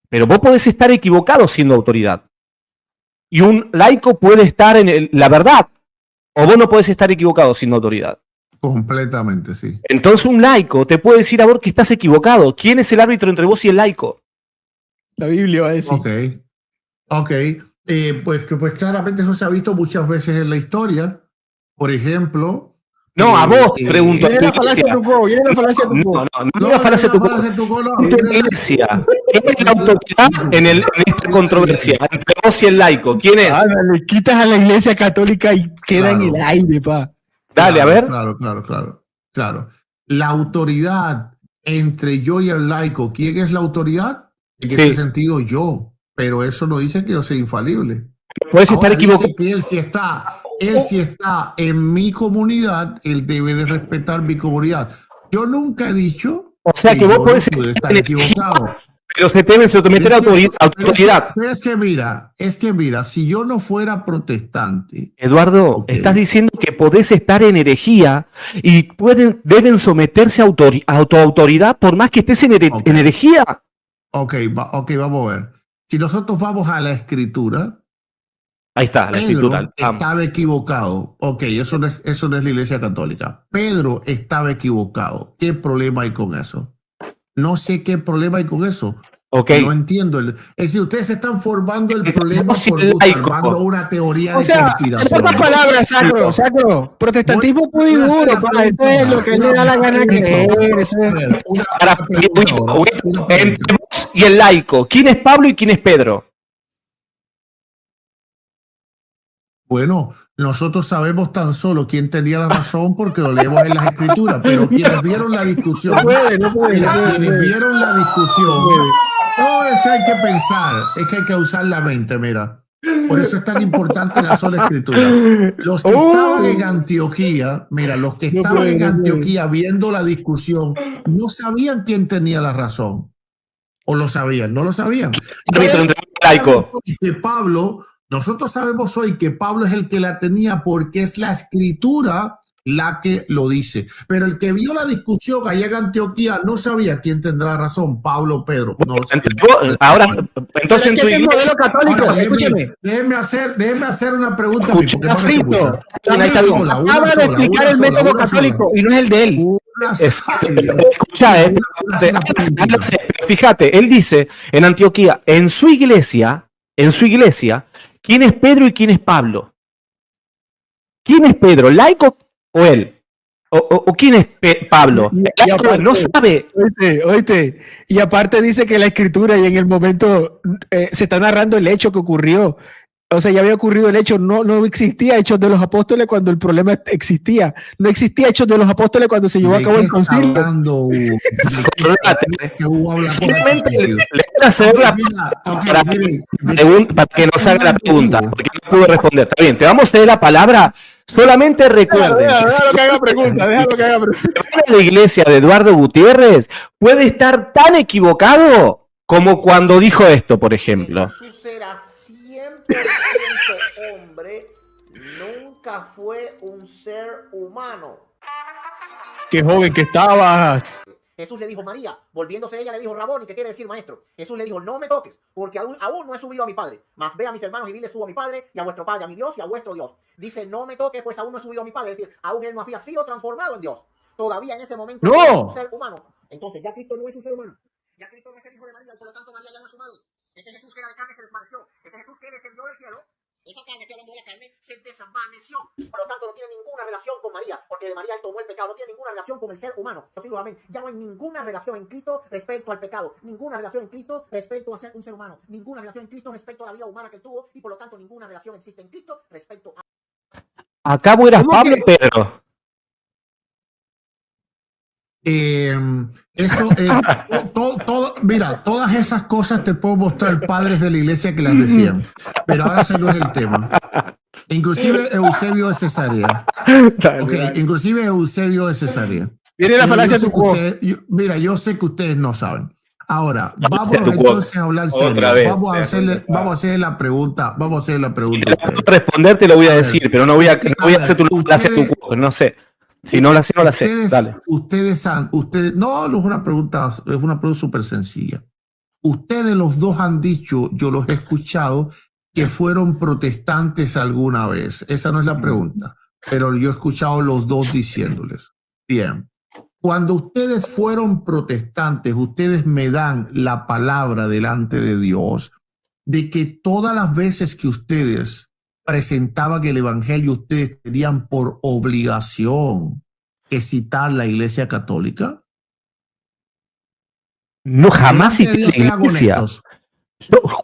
Pero vos podés estar equivocado siendo autoridad. Y un laico puede estar en la verdad. O vos no podés estar equivocado siendo autoridad. Completamente, sí. Entonces un laico te puede decir a vos que estás equivocado. ¿Quién es el árbitro entre vos y el laico? La Biblia va a decir. Ok. Pues claramente eso se ha visto muchas veces en la historia. Por ejemplo... No, a vos te pregunto. Viene la falacia de Tucó. No la falacia de Tucó. En tu iglesia, ¿quién es la autoridad en esta controversia entre vos y el laico? ¿Quién es? Le quitas a la iglesia católica y queda en el aire, pa. Dale, a ver. Claro. La autoridad entre yo y el laico, ¿quién es la autoridad? En ese sentido, yo. Pero eso no dice que yo sea infalible. Puedes estar equivocado. Que él si está en mi comunidad, él debe de respetar mi comunidad. Yo nunca he dicho. O sea que vos podés estar equivocado. Pero se debe someter a autoridad. Pero es que mira, si yo no fuera protestante. Eduardo, estás diciendo que podés estar en herejía y deben someterse a autoridad por más que estés en herejía. Ok, vamos a ver. Si nosotros vamos a la escritura. Ahí está, la escritura. Estaba equivocado. Ok, eso no es la iglesia católica. Pedro estaba equivocado. ¿Qué problema hay con eso? No sé qué problema hay con eso. Okay. No entiendo. Es decir, ustedes están formando el problema formando una teoría de conspiración. En otras palabras, Sacro. Protestantismo puro y duro. Esto es lo que le da la gana creer. Entre vos y el laico, ¿quién es Pablo y quién es Pedro? Bueno, nosotros sabemos tan solo quién tenía la razón porque lo leemos en las escrituras, pero quienes vieron la discusión, quienes vieron la discusión, no, es que hay que pensar, es que hay que usar la mente, mira. Por eso es tan importante la sola escritura. Los que estaban en Antioquía, viendo la discusión, no sabían quién tenía la razón. ¿O lo sabían? No lo sabían. Nosotros sabemos hoy que Pablo es el que la tenía porque es la escritura la que lo dice. Pero el que vio la discusión allá en Antioquía no sabía quién tendrá razón, Pablo o Pedro. No, ahora, entonces en tu iglesia... modelo católico, ahora, escúcheme. Déjeme hacer una pregunta. Acaba de explicar el método católico y no es el de él. Escucha, fíjate, él dice en Antioquía, en su iglesia, ¿quién es Pedro y quién es Pablo? ¿Quién es Pedro? ¿Laico o él? ¿O quién es Pablo? Y aparte, no sabe. Oíste. Y aparte dice que la escritura y en el momento se está narrando el hecho que ocurrió. O sea, ya había ocurrido el hecho, no existía Hechos de los Apóstoles cuando el problema existía. No existía Hechos de los Apóstoles cuando se llevó a cabo el concilio. Para que nos haga la pregunta, porque no pudo responder. Está bien, te vamos a hacer la palabra. Solamente recuerden. Déjalo que haga pregunta. La iglesia de Eduardo Gutiérrez puede estar tan equivocado como cuando dijo esto, por ejemplo. Hombre, nunca fue un ser humano. Qué joven que estabas. Jesús le dijo María, volviéndose ella le dijo Rabón, ¿y qué quiere decir maestro? Jesús le dijo, no me toques, porque aún no he subido a mi Padre. Mas ve a mis hermanos y dile, subo a mi Padre y a vuestro Padre, a mi Dios y a vuestro Dios. Dice, no me toques, pues aún no he subido a mi Padre. Es decir, aún él no había sido transformado en Dios. Todavía en ese momento no es un ser humano. Entonces ya Cristo no es un ser humano. Ya Cristo no es el hijo de María, y por lo tanto María ya no es su madre. Ese Jesús que era de carne se desvaneció. Ese Jesús que descendió del cielo. Esa carne, estoy hablando de la carne, se desvaneció. Por lo tanto, no tiene ninguna relación con María, porque de María él tomó el pecado. No tiene ninguna relación con el ser humano. Ya no hay ninguna relación en Cristo respecto al pecado. Ninguna relación en Cristo respecto a ser un ser humano. Ninguna relación en Cristo respecto a la vida humana que él tuvo. Y por lo tanto, ninguna relación existe en Cristo respecto a... Acá eras Pablo y Pedro. Mira, todas esas cosas te puedo mostrar padres de la iglesia que las decían, pero ahora ese no es el tema. Inclusive Eusebio de Cesarea. Inclusive Eusebio de Cesarea. Viene la falacia de tu Mira, yo sé que ustedes no saben. Ahora, vámonos entonces a hablar serio. Vamos a hacer la pregunta. Si te la puedo responder, te lo voy a decir, pero no voy a hacer tu falacia de tu cuerpo, no sé. Si no la sé, no la sé. Dale. No es una pregunta súper sencilla. Ustedes los dos han dicho, yo los he escuchado, que fueron protestantes alguna vez. Esa no es la pregunta, pero yo he escuchado los dos diciéndoles. Bien. Cuando ustedes fueron protestantes, ustedes me dan la palabra delante de Dios de que todas las veces que ustedes presentaban el evangelio, ustedes tenían por obligación que citar la Iglesia Católica. No, jamás cité la iglesia.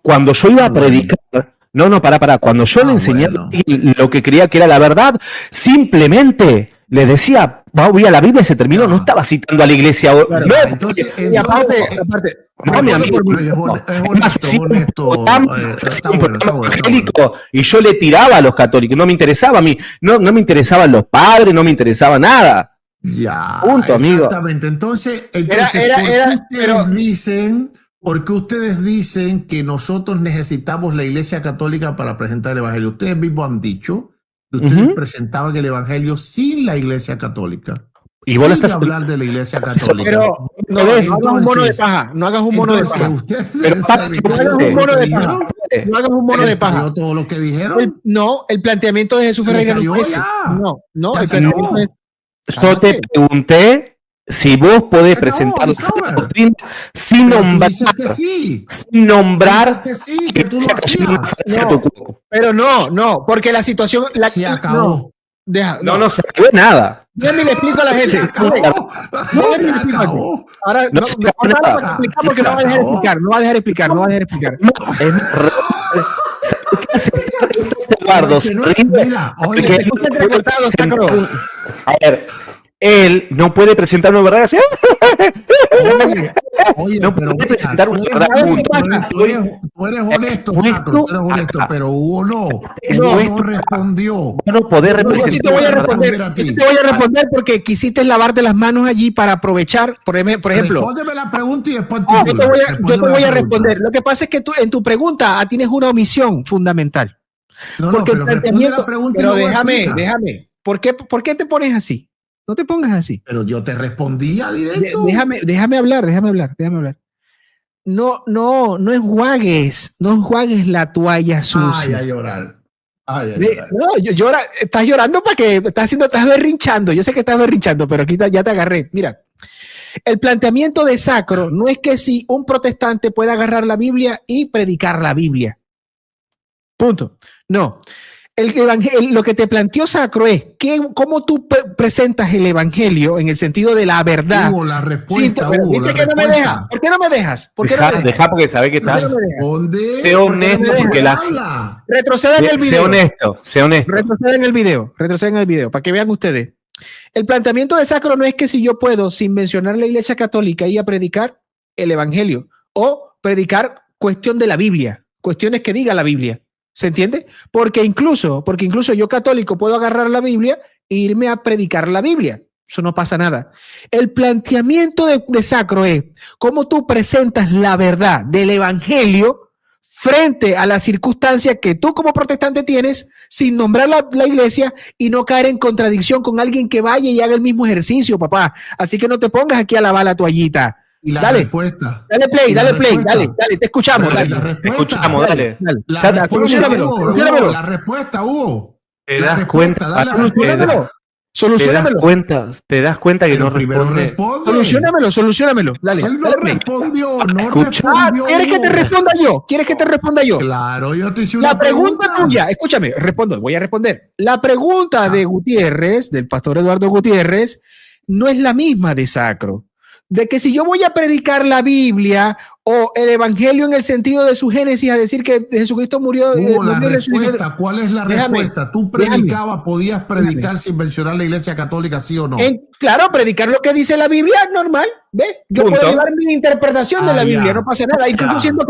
Cuando yo iba a predicar, para. Cuando yo le enseñé lo que creía que era la verdad, simplemente le decía, voy a la Biblia y se terminó, no estaba citando a la iglesia. Y yo le tiraba a los católicos, no me interesaba a mí, no me interesaban los padres, no me interesaba nada. Ya, punto, amigo. Exactamente. Entonces ¿por qué ustedes dicen que nosotros necesitamos la Iglesia Católica para presentar el Evangelio? Ustedes mismos han dicho que ustedes presentaban el Evangelio sin la Iglesia Católica. Y vos sin hablar de la Iglesia Católica. Pero no hagas un mono de paja. No hagas un mono de paja. No hagas un mono de paja. No hagas un mono de paja. Todo lo que dijeron. El planteamiento de Jesús Ferreira no es Yo te pregunté si vos podés presentar la doctrina sin nombrar, sin nombrar que tú lo hacías. Pero no, porque la situación se acabó. No se acabó nada. Déjame le explico a la gente. Ahora no explicar porque no va a dejar explicar. No va a dejar explicar. A ver, él no puede presentar una verdad así. No puede presentar una verdad. Tú eres honesto, Sacro, pero Hugo no respondió. No podés representar. Te voy a responder porque quisiste lavarte las manos allí para aprovechar, por ejemplo. Respóndeme la pregunta y después yo te voy a responder. Lo que pasa es que tú en tu pregunta tienes una omisión fundamental. Porque el planteamiento, pero déjame. ¿Por qué te pones así? No te pongas así. Pero yo te respondía directo. Déjame hablar. No enjuagues la toalla sucia. Ay, a llorar. No, estás llorando para que estás berrinchando. Yo sé que estás berrinchando, pero aquí ya te agarré. Mira, el planteamiento de Sacro no es que si un protestante puede agarrar la Biblia y predicar la Biblia. Punto. No. Lo que te planteó Sacro es cómo tú presentas el evangelio en el sentido de la verdad. Hugo, la respuesta, ¿Por qué no me dejas? Deja porque sabe que está. Sé honesto porque retroceda en el video. Sé honesto. Retroceda en el video para que vean ustedes. El planteamiento de Sacro no es que si yo puedo, sin mencionar la Iglesia Católica, ir a predicar el evangelio o predicar cuestión de la Biblia, cuestiones que diga la Biblia. ¿Se entiende? Porque incluso yo católico puedo agarrar la Biblia e irme a predicar la Biblia. Eso no pasa nada. El planteamiento de Sacro es cómo tú presentas la verdad del evangelio frente a las circunstancias que tú como protestante tienes sin nombrar la iglesia y no caer en contradicción con alguien que vaya y haga el mismo ejercicio, papá. Así que no te pongas aquí a lavar la toallita. Y la respuesta. Dale play, te escuchamos. La respuesta, Hugo. ¿Te das cuenta? Solucionamelo. ¿Te das cuenta que no responde? Solucionamelo. Dale. Él no respondió. ¿Quieres que te responda yo? Claro, yo te hice una pregunta tuya, escúchame, voy a responder. La pregunta de Gutiérrez, del pastor Eduardo Gutiérrez, no es la misma de Sacro. De que si yo voy a predicar la Biblia o el evangelio en el sentido de su génesis, a decir que Jesucristo murió. ¿Cuál es la respuesta? ¿Tú podías predicar sin mencionar la Iglesia Católica, sí o no? Claro, predicar lo que dice la Biblia es normal. ¿Ve? Yo puedo llevar mi interpretación de la Biblia, no pasa nada, incluso siendo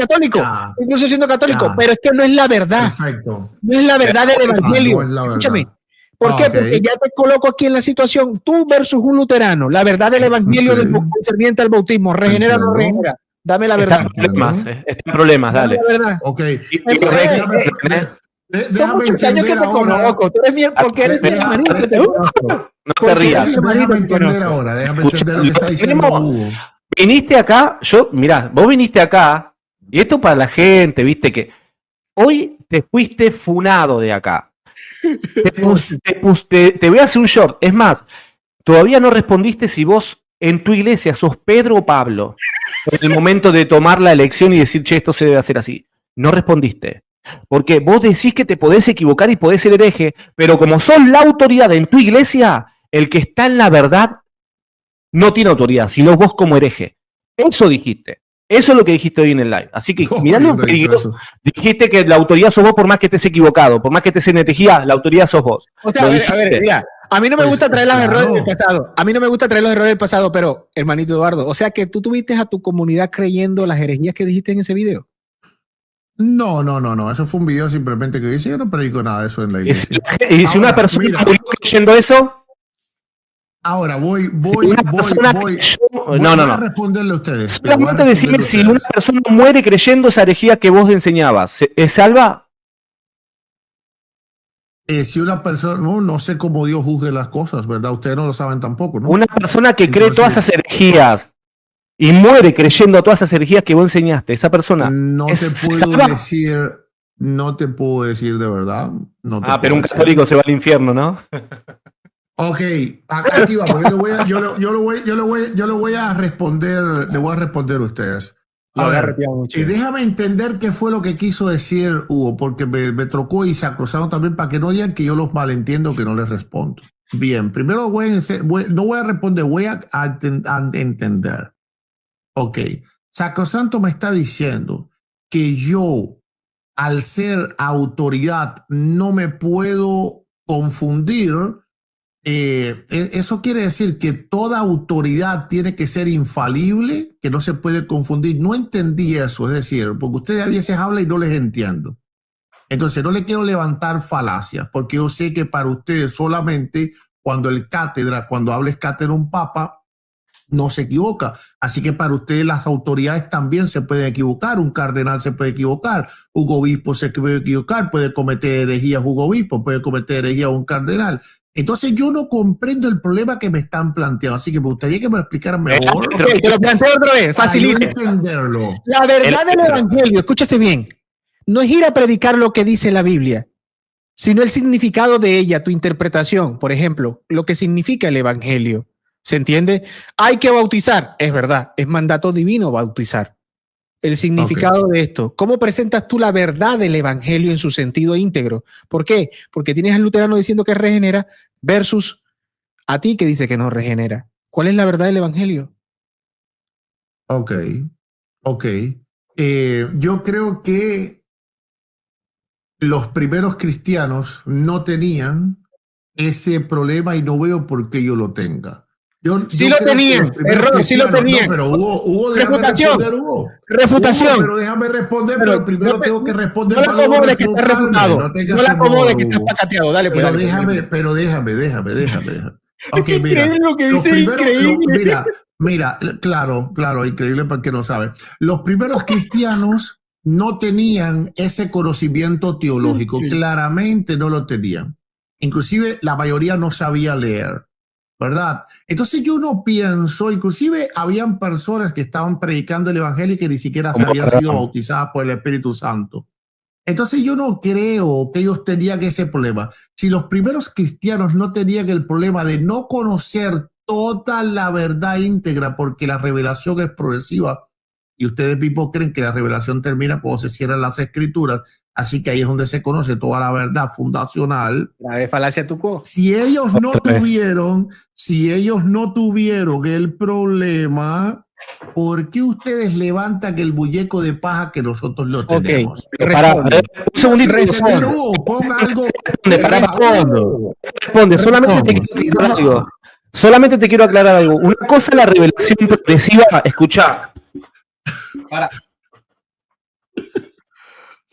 católico. Pero es que no es la verdad. Perfecto. No es la verdad del evangelio. Escúchame. ¿Por qué? Porque ya te coloco aquí en la situación, tú versus un luterano, la verdad del evangelio del concerniente al bautismo, regenera o no regenera. Dame la verdad. Está en problemas, dale. Dame la verdad. Son muchos años que te conozco. Tú eres porque eres mi hermanito. No te rías. Déjame entender ahora. Déjame entender lo que está diciendo Hugo. Viniste acá, mirá, vos viniste acá, y esto para la gente, viste que hoy te fuiste funado de acá. Te voy a hacer un short. Es más, todavía no respondiste si vos en tu iglesia sos Pedro o Pablo en el momento de tomar la elección y decir, che, esto se debe hacer así. No respondiste. Porque vos decís que te podés equivocar y podés ser hereje, pero como sos la autoridad en tu iglesia, el que está en la verdad no tiene autoridad, sino vos como hereje. Eso dijiste. Eso es lo que dijiste hoy en el live. Así que mirá lo peligroso. Dijiste que la autoridad sos vos por más que estés equivocado, por más que estés en herejía, la autoridad sos vos. O sea, a ver, mira, a mí no me gusta traer los errores del pasado. A mí no me gusta traer los errores del pasado, pero, hermanito Eduardo, o sea que tú tuviste a tu comunidad creyendo las herejías que dijiste en ese video. No. Eso fue un video simplemente que hice. Yo no predico nada de eso en la iglesia. ¿Y si una persona murió creyendo eso? Ahora voy a responderle a ustedes. Solamente decime si una persona muere creyendo esa herejía que vos enseñabas, ¿es salva? Si una persona, no sé cómo Dios juzgue las cosas, ¿verdad? Ustedes no lo saben tampoco, ¿no? Una persona que cree todas esas herejías y muere creyendo todas esas herejías que vos enseñaste, esa persona no te puedo decir de verdad. Pero un católico se va al infierno, ¿no? Ok, aquí vamos. Yo lo voy a responder. Le voy a responder a ustedes. Y déjame entender qué fue lo que quiso decir Hugo, porque me trocó y se cruzaron también para que no digan que yo los malentiendo, que no les respondo. Bien, primero no voy a responder, voy a entender. Ok, Sacrosanto me está diciendo que yo, al ser autoridad, no me puedo confundir. Eso quiere decir que toda autoridad tiene que ser infalible, que no se puede confundir. No entendí eso, es decir, porque ustedes a veces hablan y no les entiendo. Entonces no le quiero levantar falacias, porque yo sé que para ustedes solamente cuando hables cátedra un papa, no se equivoca. Así que para ustedes las autoridades también se pueden equivocar. Un cardenal se puede equivocar. Un obispo se puede equivocar. Puede cometer herejías un obispo. Puede cometer herejías un cardenal. Entonces yo no comprendo el problema que me están planteando. Así que me gustaría que me lo explicaran mejor. Te lo planteo otra vez. Facilite. Entenderlo. La verdad del evangelio, escúchese bien, no es ir a predicar lo que dice la Biblia, sino el significado de ella, tu interpretación. Por ejemplo, lo que significa el evangelio. ¿Se entiende? Hay que bautizar, es verdad, es mandato divino bautizar. El significado de esto. ¿Cómo presentas tú la verdad del evangelio en su sentido íntegro? ¿Por qué? Porque tienes al luterano diciendo que regenera versus a ti que dice que no regenera. ¿Cuál es la verdad del evangelio? Ok. Yo creo que los primeros cristianos no tenían ese problema y no veo por qué yo lo tenga. Sí lo tenían, error, sí lo tenían. No, pero Hugo, déjame responder, Hugo. Refutación. Pero déjame responder, pero primero tengo que responder. No la acomode que está refutado. No la acomode que está pacateado. Dale, pues. Pero déjame. Ok, mira. Lo que dice increíble. Mira, claro, increíble para el que no sabe. Los primeros cristianos no tenían ese conocimiento teológico. Claramente no lo tenían. Inclusive la mayoría no sabía leer. ¿Verdad? Entonces yo no pienso, inclusive habían personas que estaban predicando el evangelio y que ni siquiera habían sido bautizadas por el Espíritu Santo. Entonces yo no creo que ellos tenían ese problema. Si los primeros cristianos no tenían el problema de no conocer toda la verdad íntegra porque la revelación es progresiva y ustedes mismos creen que la revelación termina cuando se cierran las escrituras, así que ahí es donde se conoce toda la verdad fundacional. La de falacia tu co. Si ellos no tuvieron el problema, ¿por qué ustedes levantan el muñeco de paja que nosotros lo tenemos? Un segundito. Ponga algo. Responde. Solamente te quiero aclarar algo. Una cosa es la revelación progresiva. Escuchá.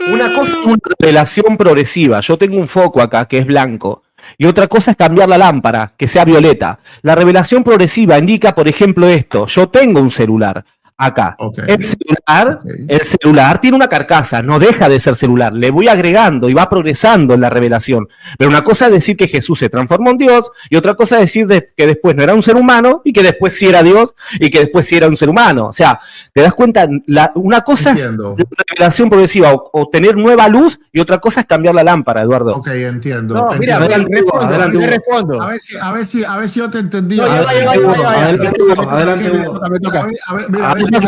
Una cosa es una revelación progresiva. Yo tengo un foco acá que es blanco. Y otra cosa es cambiar la lámpara, que sea violeta. La revelación progresiva indica, por ejemplo, esto. Yo tengo un celular. acá. Ok. El Ok. celular tiene una carcasa, no deja de ser celular. Le voy agregando y va progresando en la revelación. Pero una cosa es decir que Jesús se transformó en Dios y otra cosa es decir que después no era un ser humano y que después sí era Dios y que después sí era un ser humano. O sea, te das cuenta, una cosa Entiendo. es la revelación progresiva o tener nueva luz y otra cosa es cambiar la lámpara, Eduardo. Ok, entiendo. No, mira, entiendo. Adelante, te Hugo. respondo. A ver si yo te entendí. No, ya va. Adelante, Hugo. Adelante, Hugo. Me toca. A ver, mira, a ver si yo te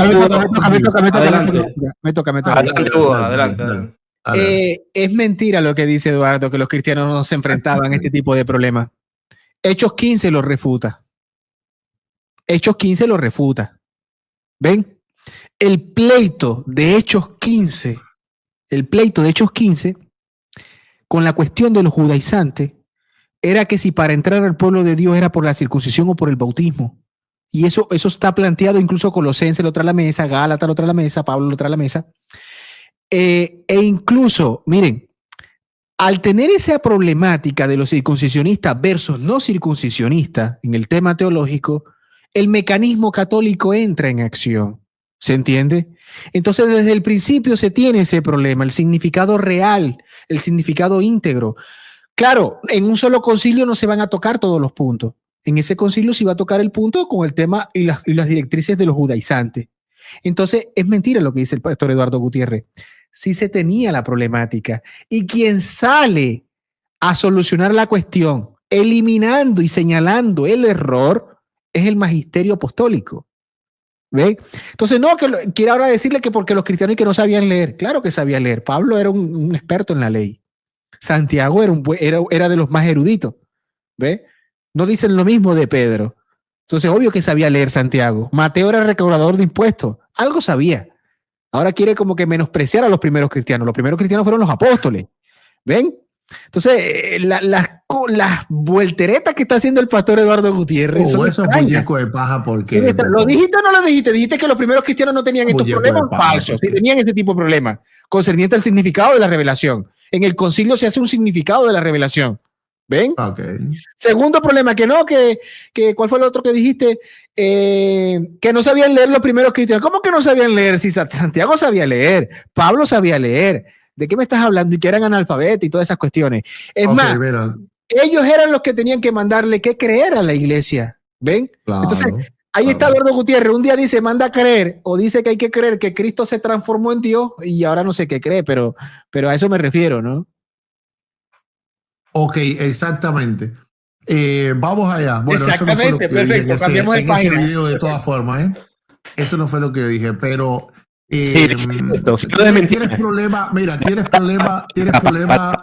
Adelante. Me toca. Adelante, Hugo. Adelante. Dale. Es mentira lo que dice Eduardo, que los cristianos no se enfrentaban a este tipo de problemas. Hechos 15 lo refuta. Hechos 15 lo refuta. ¿Ven? El pleito de Hechos 15, con la cuestión de los judaizantes, era que si para entrar al pueblo de Dios era por la circuncisión o por el bautismo. Y eso está planteado, incluso Colosenses lo trae a la mesa, Gálatas lo trae a la mesa, Pablo lo trae a la mesa. E incluso, miren, al tener esa problemática de los circuncisionistas versus no circuncisionistas en el tema teológico, el mecanismo católico entra en acción. ¿Se entiende? Entonces, desde el principio se tiene ese problema, el significado real, el significado íntegro. Claro, en un solo concilio no se van a tocar todos los puntos. En ese concilio se iba a tocar el punto con el tema y las directrices de los judaizantes. Entonces, es mentira lo que dice el pastor Eduardo Gutiérrez. Sí se tenía la problemática. Y quien sale a solucionar la cuestión, eliminando y señalando el error, es el magisterio apostólico. ¿Ve? Entonces, no, quiere ahora decirle que porque los cristianos y que no sabían leer. Claro que sabían leer. Pablo era un experto en la ley. Santiago era de los más eruditos. ¿Ve? No dicen lo mismo de Pedro. Entonces, obvio que sabía leer Santiago. Mateo era recaudador de impuestos. Algo sabía. Ahora quiere como que menospreciar a los primeros cristianos. Los primeros cristianos fueron los apóstoles. ¿Ven? Entonces, las volteretas que está haciendo el pastor Eduardo Gutiérrez. Eso es muñeco de paja porque. Sí, ¿lo dijiste o no lo dijiste? Dijiste que los primeros cristianos no tenían estos problemas. Falsos. Sí, tenían este tipo de problemas concerniente al significado de la revelación. En el concilio se hace un significado de la revelación. ¿Ven? Okay. Segundo problema, ¿cuál fue el otro que dijiste? Que no sabían leer los primeros cristianos. ¿Cómo que no sabían leer? Si Santiago sabía leer, Pablo sabía leer. ¿De qué me estás hablando? Y que eran analfabetos y todas esas cuestiones. Es más, ellos eran los que tenían que mandarle que creer a la iglesia. ¿Ven? Claro, entonces, ahí está Eduardo Gutiérrez. Un día dice, manda a creer, o dice que hay que creer que Cristo se transformó en Dios, y ahora no sé qué cree, pero a eso me refiero, ¿no? Ok, exactamente. Vamos allá. Bueno, exactamente, eso no fue lo que perfecto. Cambiamos de página. Ese video de todas formas, Eso no fue lo que yo dije, pero tienes problema. Mira, tienes problema.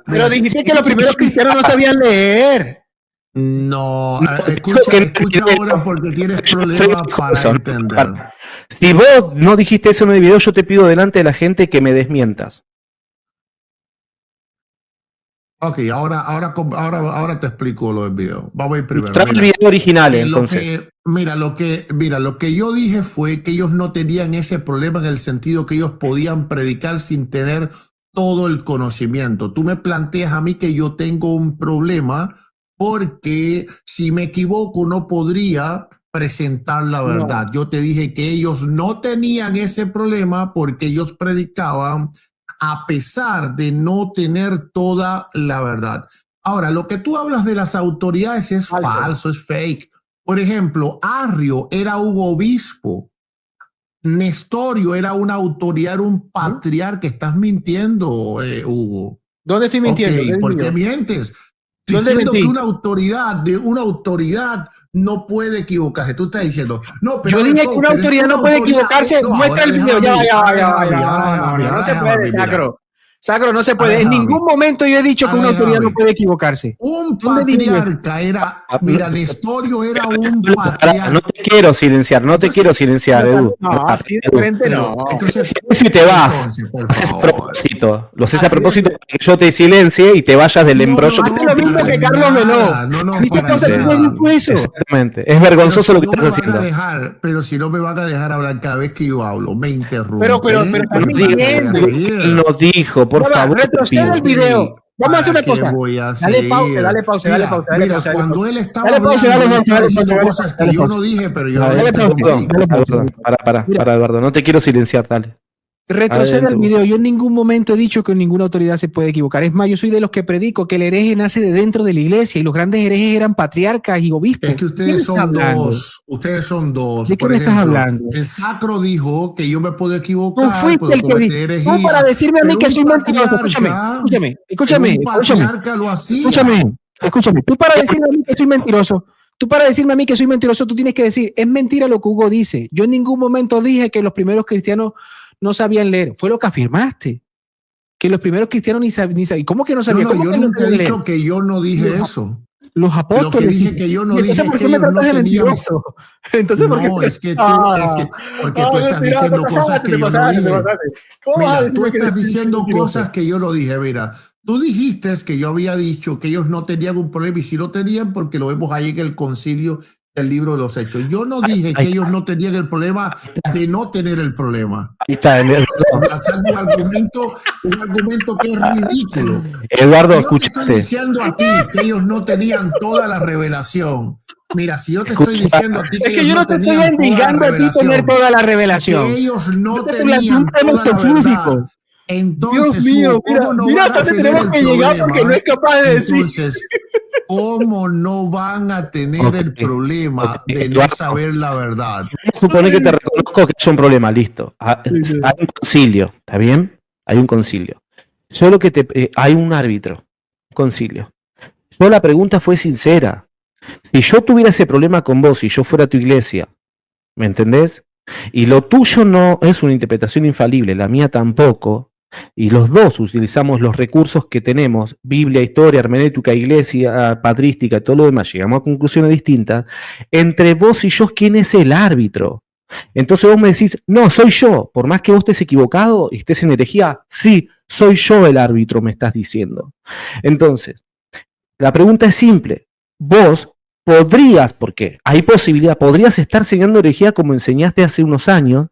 Pero dijiste que los primeros cristianos no sabían leer. No, escucha ahora porque tienes problemas para entender. Si vos no dijiste eso en el video, yo te pido delante de la gente que me desmientas. Ok, ahora te explico lo del video. Vamos a ir primero. Trae el video original, entonces. Lo que yo dije fue que ellos no tenían ese problema en el sentido que ellos podían predicar sin tener todo el conocimiento. Tú me planteas a mí que yo tengo un problema porque si me equivoco no podría presentar la verdad. No. Yo te dije que ellos no tenían ese problema porque ellos predicaban a pesar de no tener toda la verdad. Ahora, lo que tú hablas de las autoridades es falso, es fake. Por ejemplo, Arrio era un obispo. Nestorio era una autoridad, era un patriarca. Estás mintiendo, Hugo. ¿Dónde estoy mintiendo? Okay, ¿por qué mientes? Diciendo que una autoridad no puede equivocarse. Tú estás diciendo, no, pero yo dije que una autoridad no puede equivocarse. Muestra el video. Ya. No se puede, Sacro, no se puede. En ningún momento yo he dicho que una autoridad no puede equivocarse. Un patriarca era, mira, Nestorio era un patriarca. No te quiero silenciar, Edu. No, así de frente no. Entonces, si te vas, haces a propósito. Lo haces a propósito para que yo te silencie y te vayas del embrollo. Es lo mismo que Carlos Veló. ¿Qué cosa que no dijo eso? Exactamente. Es vergonzoso lo que estás haciendo. Pero si no me van a dejar hablar cada vez que yo hablo, me interrumpen. Pero no dijo, por favor. Retrocede el video. Vamos a hacer una ¿Qué cosa. voy a Dale hacer? pausa, dale pausa, dale Mira, pausa, dale mira, pausa. cuando él estaba Dale pausa, dale hablando, pausa, él dale estaba diciendo pausa, cosas que dale yo pausa. no dije, pero yo Dale, no dale pausa, interrumpí. dale pausa. Para, Eduardo, no te quiero silenciar, dale. Retrocede al Adentro. video. Yo en ningún momento he dicho que ninguna autoridad se puede equivocar. Es más, yo soy de los que predico que el hereje nace de dentro de la iglesia y los grandes herejes eran patriarcas y obispos. Es que ustedes son dos. Ustedes son dos. ¿De qué Por me estás ejemplo, hablando? el Sacro dijo que yo me puedo Tú equivocar, fuiste puedo el que cometer dijo. herejía. Tú para decirme a mí Pero que un soy mentiroso. patriarca- Escúchame. un patriarca lo hacía. Escúchame. Tú para decirme a mí que soy mentiroso. Tú tienes que decir, es mentira lo que Hugo dice. Yo en ningún momento dije que los primeros cristianos no sabían leer. Fue lo que afirmaste. Que los primeros cristianos ni sabían. ¿Cómo que no sabían? No, ¿Cómo yo que no nunca he sabían dicho leer? que yo no dije eso. Los apóstoles. Lo que dije que yo no ¿Y entonces dije por es qué que me ellos no tratas de tenían. mentiroso? Entonces, ¿por qué? No, es que tú, porque tú estás mentira, diciendo te cosas pasaste, que te yo no pasaste, te dije. pasaste. ¿Cómo vas a Mira, decirme tú que estás eres diciendo mentiroso? cosas que yo no dije. Mira, tú dijiste que yo había dicho que ellos no tenían un problema y sí lo tenían porque lo vemos ahí en el concilio del libro de los Hechos. Yo no dije que ellos no tenían el problema de no tener el problema. Ahí está, Lanzando un argumento que es ridículo. Eduardo, Yo te estoy escúchate. diciendo a ti que ellos no tenían toda la revelación. Mira, si yo te estoy diciendo a ti que Es que ellos yo no te estoy tenían toda la endilgando a ti tener revelación, toda la que revelación. ellos no Yo te tenían planteé un tema toda la específico. verdad, entonces, Dios mío, ¿cómo no mira van a hasta tener tenemos el que llegar porque no problema? es capaz de decir. Entonces, ¿cómo no van a tener el problema de no Eduardo, saber la verdad? supone que te reconozco que hay un problema, listo. Hay un concilio, ¿está bien? Hay un concilio. Yo lo que hay un árbitro, un concilio. Yo la pregunta fue sincera. Si yo tuviera ese problema con vos y yo fuera a tu iglesia, ¿me entendés? Y lo tuyo no es una interpretación infalible, la mía tampoco, y los dos utilizamos los recursos que tenemos, Biblia, historia, hermenéutica, iglesia, patrística y todo lo demás, llegamos a conclusiones distintas, entre vos y yo, ¿quién es el árbitro? Entonces vos me decís, no, soy yo, por más que vos estés equivocado y estés en herejía, sí, soy yo el árbitro, me estás diciendo. Entonces, la pregunta es simple, vos podrías, porque hay posibilidad, podrías estar enseñando herejía como enseñaste hace unos años,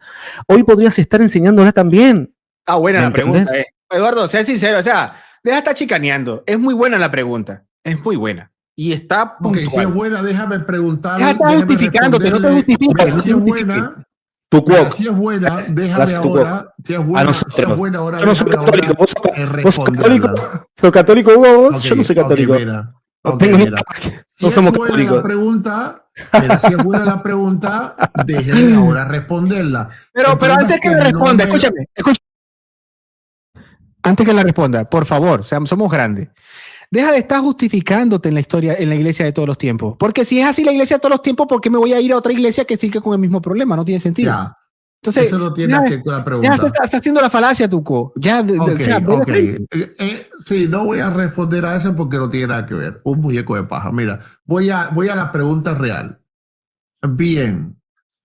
hoy podrías estar enseñándola también. Ah, buena ¿Me la pregunta. entendés? Eduardo, sea sincero, o sea, deja de estar chicaneando. Es muy buena la pregunta. Es muy buena. Y está Ok, si puntual. es buena, déjame preguntar. Deja de estar justificándote, no te justifiques. Mira, no si te es justifiques. buena, Tu mira, quote. si es buena, déjame Gracias, tu ahora. Si es buena, nosotros. si es buena ahora, Yo no soy déjame católico, ahora vos sos católico, responderla. sos católico vos, Ok, yo no soy católico. ok, mira. No Ok, tengo ni- mira. Si no es somos buena católicos. la pregunta, mira, si es buena la pregunta, déjenme ahora responderla. Pero El problema antes es que me no responda, me- escúchame. Antes que la responda, por favor, somos grandes. Deja de estar justificándote en la historia, en la iglesia de todos los tiempos. Porque si es así la iglesia de todos los tiempos, ¿por qué me voy a ir a otra iglesia que siga con el mismo problema? No tiene sentido. Ya, Entonces, eso no tiene ya- que ver con la ya pregunta. estás haciendo la falacia, Tuco. Ya, Ok, o sea, ve de ok. frente. Sí, no voy a responder a eso porque no tiene nada que ver. Un muñeco de paja. Mira, voy a la pregunta real. Bien,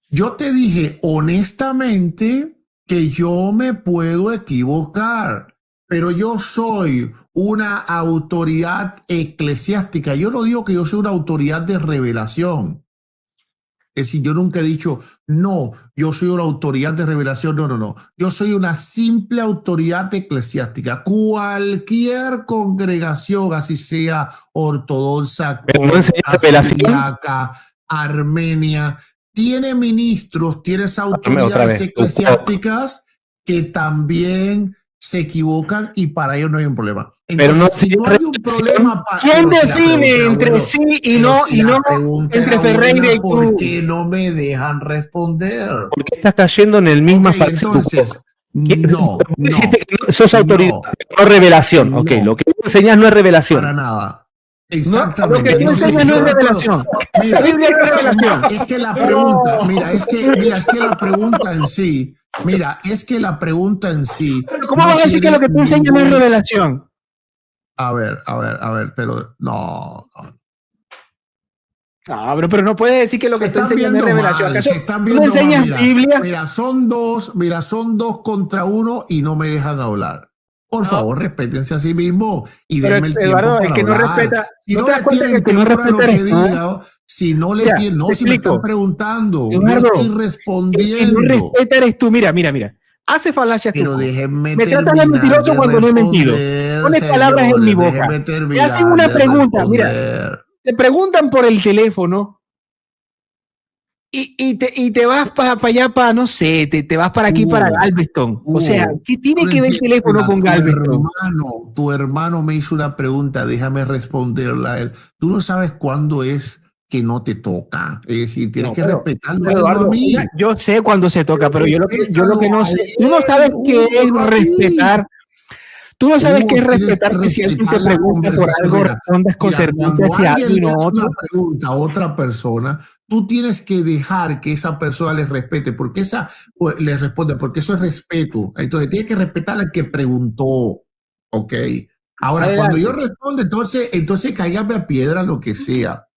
yo te dije honestamente que yo me puedo equivocar, pero yo soy una autoridad eclesiástica. Yo no digo que yo soy una autoridad de revelación. Es decir, yo nunca he dicho, no, yo soy una autoridad de revelación. No, no, no. Yo soy una simple autoridad eclesiástica. Cualquier congregación, así sea ortodoxa, Pero no enseñas copta, revelación. siriaca, armenia, tiene ministros, tiene otra autoridades vez. eclesiásticas que también se equivocan y para ellos no hay un problema. Pero no Entonces, si no hay un problema para... ¿Quién pero si la define pregunta, entre bueno, sí y pero no, si y la no pregunta entre era Ferreira buena, y tú? ¿por qué no me dejan responder? Porque estás cayendo en el mismo Ok, entonces, no, Dijiste que no, sos autoridad, no revelación. No. Ok, lo que tú enseñas no es revelación. para nada. No, Exactamente. lo que tú Entonces, enseñas no yo es puedo- revelación. Mira, La Biblia no es revelación. es que la pregunta, mira, es que la pregunta en sí, mira, es que la pregunta en sí. Pero ¿cómo no vas a decir que tiene lo que tú enseñas no es ningún- revelación? A ver, pero no. No, pero no puedes decir que lo que tú enseñas no es revelación. mal, ¿Acaso se están tú viendo no enseñas mal, Biblia? Mira, son dos contra uno y no me dejan hablar. Por favor, respétense a sí mismo y Pero, denme el tiempo Eduardo, para el que no hablar. respeta, Si ¿no no te das le cuenta que tienen el que no temor a lo respeta que eres tú? diga, si no le Mira, tienen, no, te si me explico. están preguntando, Eduardo, yo estoy El que no respondiendo. respeta eres tú. Mira. Hace falacias Pero tú. déjenme Me tratan de terminar mentiroso de cuando no he mentido. responder, Pone palabras en mi señores, boca. déjenme Te terminar hacen una de pregunta. Mira, responder. te preguntan por el teléfono y te vas para allá, para, no sé, te vas para aquí, para Galveston. O sea, ¿qué tiene que ver el teléfono con Galveston? Tu hermano me hizo una pregunta, déjame responderla a él. Tú no sabes cuándo es que no te toca. Es decir, tienes que respetarlo Eduardo, a mí. yo sé cuándo se toca, pero yo lo que no sé, tú no Él, sabes qué es a mí. respetar. Tú no sabes qué es Tienes respetar que si alguien te la pregunta por conversación. algo, Mira, respondas con certeza cuando hacia algo alguien y le no hace otro. una pregunta a otra persona, tú tienes que dejar que esa persona le respete, porque le responde, porque eso es respeto. Entonces tienes que respetar al que preguntó, ¿ok? Ahora, Adelante. cuando yo respondo, entonces cáigame a piedra lo que sea.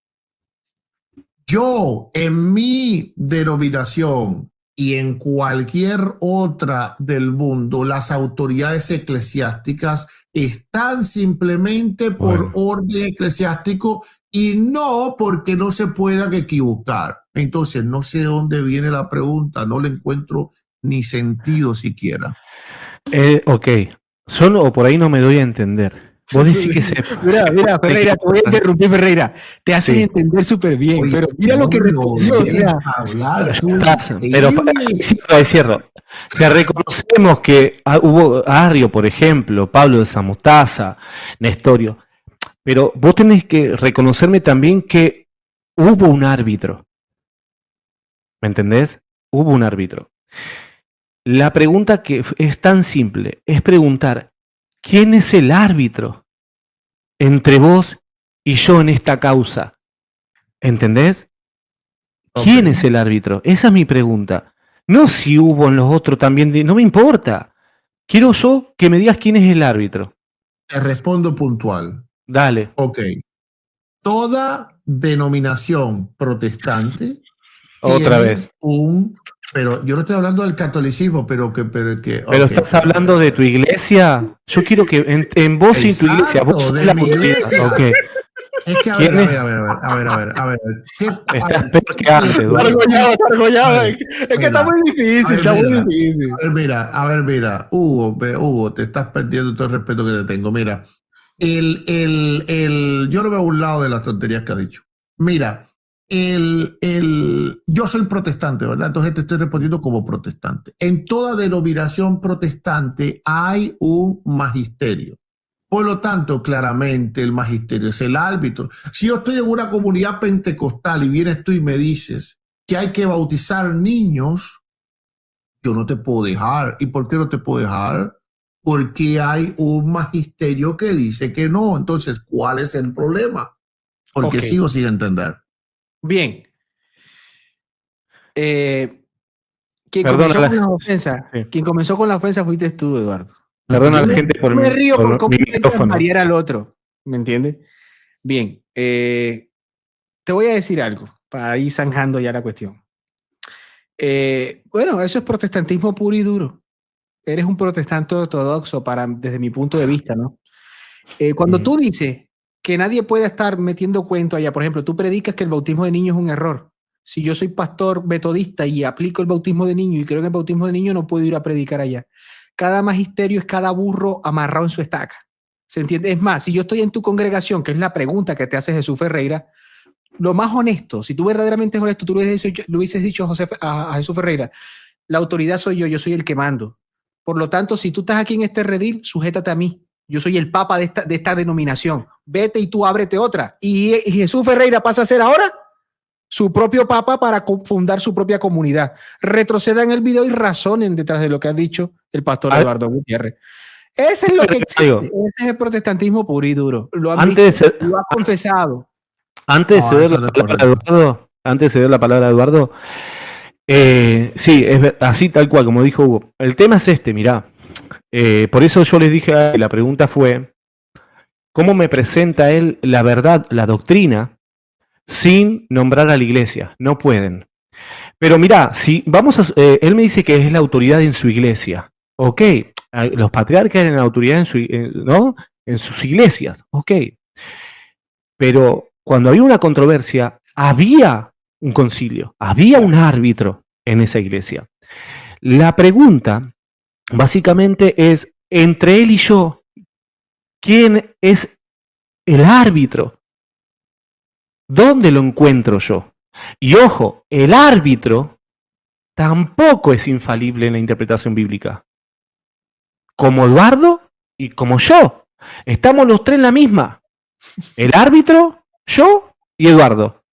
Yo, en mi denominación y en cualquier otra del mundo, las autoridades eclesiásticas están simplemente por orden eclesiástico y no porque no se puedan equivocar. Entonces, no sé dónde viene la pregunta, no le encuentro ni sentido siquiera. Ok, solo o por ahí no me doy a entender. Vos decís que Mira, Ferreira, te voy a interrumpir, Ferreira. Te haces entender súper bien, Oye, pero mira lo que respondió. Hablar, tú, pero cierro. Te reconocemos que hubo Arrio, por ejemplo, Pablo de Samotasa, Nestorio, pero vos tenés que reconocerme también que hubo un árbitro. ¿Me entendés? Hubo un árbitro. La pregunta que es tan simple es preguntar, ¿quién es el árbitro entre vos y yo en esta causa? ¿Entendés? ¿Quién es el árbitro? Esa es mi pregunta. No si hubo en los otros también, no me importa. Quiero yo que me digas quién es el árbitro. Te respondo puntual. Dale. Ok. Toda denominación protestante otra vez pero yo no estoy hablando del catolicismo, pero estás hablando de tu iglesia. Yo quiero que en vos y en tu iglesia, vos sos la iglesia. Okay. Es que a ver. Estás peor que antes. Está argollado. Es que está muy difícil, está muy difícil. A ver, mira, Hugo, te estás perdiendo todo el respeto que te tengo. Mira, yo no veo un lado de las tonterías que ha dicho. Mira, yo soy protestante, ¿verdad? Entonces te estoy respondiendo como protestante. En toda denominación protestante hay un magisterio. Por lo tanto, claramente el magisterio es el árbitro. Si yo estoy en una comunidad pentecostal y vienes tú y me dices que hay que bautizar niños, yo no te puedo dejar. ¿Y por qué no te puedo dejar? Porque hay un magisterio que dice que no. Entonces, ¿cuál es el problema? Porque sigo sin entender. Bien. Quien comenzó con la ofensa fuiste tú, Eduardo. Perdona a la gente por me río por cómo micrófono. Marear al otro, ¿me entiendes? Bien, te voy a decir algo para ir zanjando ya la cuestión. Bueno, eso es protestantismo puro y duro. Eres un protestante ortodoxo desde mi punto de vista, ¿no? Cuando tú dices que nadie puede estar metiendo cuento allá, por ejemplo, tú predicas que el bautismo de niños es un error. Si yo soy pastor metodista y aplico el bautismo de niño y creo que el bautismo de niño no puedo ir a predicar allá. Cada magisterio es cada burro amarrado en su estaca. ¿Se entiende? Es más, si yo estoy en tu congregación, que es la pregunta que te hace Jesús Ferreira, lo más honesto, si tú verdaderamente eres honesto, tú le hubieses dicho a Jesús Ferreira, la autoridad soy yo soy el que mando. Por lo tanto, si tú estás aquí en este redil, sujétate a mí. Yo soy el papa de esta denominación. Vete y tú ábrete otra. Y Jesús Ferreira pasa a ser ahora su propio papa para fundar su propia comunidad. Retrocedan el video y razonen detrás de lo que ha dicho el pastor Eduardo Gutiérrez. Ese es lo que existe. Ese es el protestantismo puro y duro. Lo ha confesado. Antes de ceder la palabra a Eduardo, sí, es así tal cual, como dijo Hugo. El tema es mirá. Por eso yo les dije, la pregunta fue, ¿cómo me presenta él la verdad, la doctrina, sin nombrar a la iglesia? No pueden. Pero mirá, si vamos él me dice que es la autoridad en su iglesia. Ok, los patriarcas eran la autoridad en sus iglesias. Ok. Pero cuando había una controversia, había un concilio, había un árbitro en esa iglesia. La pregunta básicamente es entre él y yo, ¿quién es el árbitro? ¿Dónde lo encuentro yo? Y ojo, el árbitro tampoco es infalible en la interpretación bíblica. Como Eduardo y como yo. Estamos los tres en la misma. El árbitro, yo y Eduardo.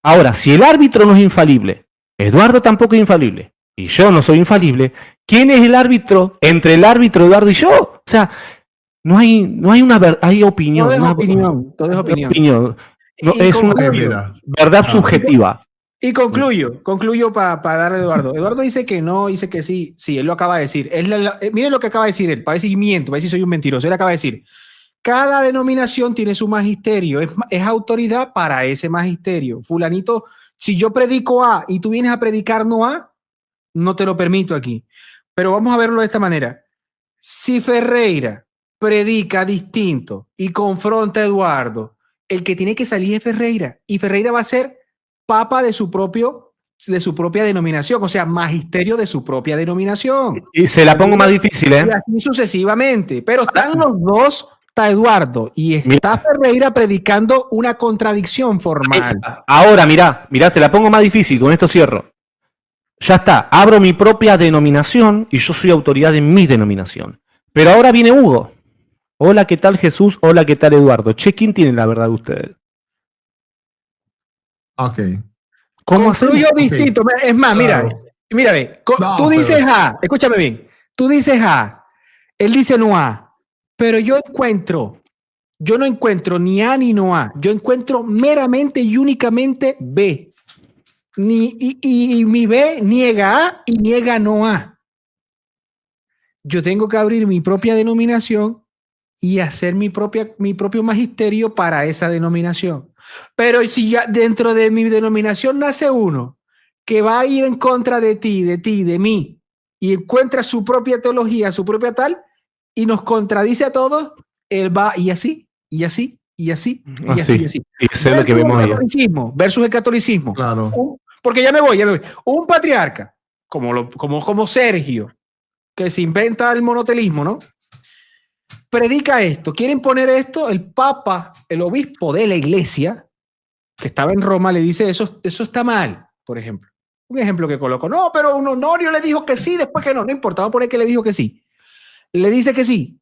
Ahora, si el árbitro no es infalible, Eduardo tampoco es infalible, y yo no soy infalible, ¿quién es el árbitro entre el árbitro, Eduardo y yo? O sea, no hay hay opinión. Todo es opinión. Todo es opinión. No, es una verdad subjetiva. Y concluyo para darle a Eduardo. Eduardo dice que no, dice que sí. Sí, él lo acaba de decir. Miren lo que acaba de decir él, para ver si miento, para ver si soy un mentiroso. Él acaba de decir, cada denominación tiene su magisterio, es autoridad para ese magisterio. Fulanito, si yo predico A y tú vienes a predicar no A, no te lo permito aquí. Pero vamos a verlo de esta manera. Si Ferreira predica distinto y confronta a Eduardo, el que tiene que salir es Ferreira, y Ferreira va a ser papa de su propia denominación, o sea, magisterio de su propia denominación. Y se la pongo más difícil, ¿eh? Y así sucesivamente. Pero están los dos, está Eduardo y está Ferreira predicando una contradicción formal. Ahora, mirá, se la pongo más difícil, con esto cierro. Ya está, abro mi propia denominación y yo soy autoridad en mi denominación. Pero ahora viene Hugo. Hola, ¿qué tal Jesús? Hola, ¿qué tal Eduardo? Che, ¿quién tiene la verdad de ustedes? Ok. ¿Cómo concluyo distinto? Okay. Es más, claro. Mira, ve. Tú dices A, escúchame bien. Tú dices A, él dice no A, pero yo no encuentro ni A ni no A. Yo encuentro meramente y únicamente B. Y mi B niega A y niega no A. Yo tengo que abrir mi propia denominación y hacer mi propio magisterio para esa denominación. Pero si ya dentro de mi denominación nace uno que va a ir en contra de ti, de mí, y encuentra su propia teología, su propia tal, y nos contradice a todos, él va y así, y así, y así, y así, y así. Y eso es lo que vemos ahí. Versus el catolicismo. Claro. Porque ya me voy. Un patriarca, como Sergio, que se inventa el monotelismo, ¿no? Predica esto, quieren poner esto, el Papa, el obispo de la iglesia, que estaba en Roma, le dice eso está mal, por ejemplo. Un ejemplo que coloco, no, pero un Honorio le dijo que sí, después que no importa, vamos a poner que le dijo que sí. Le dice que sí.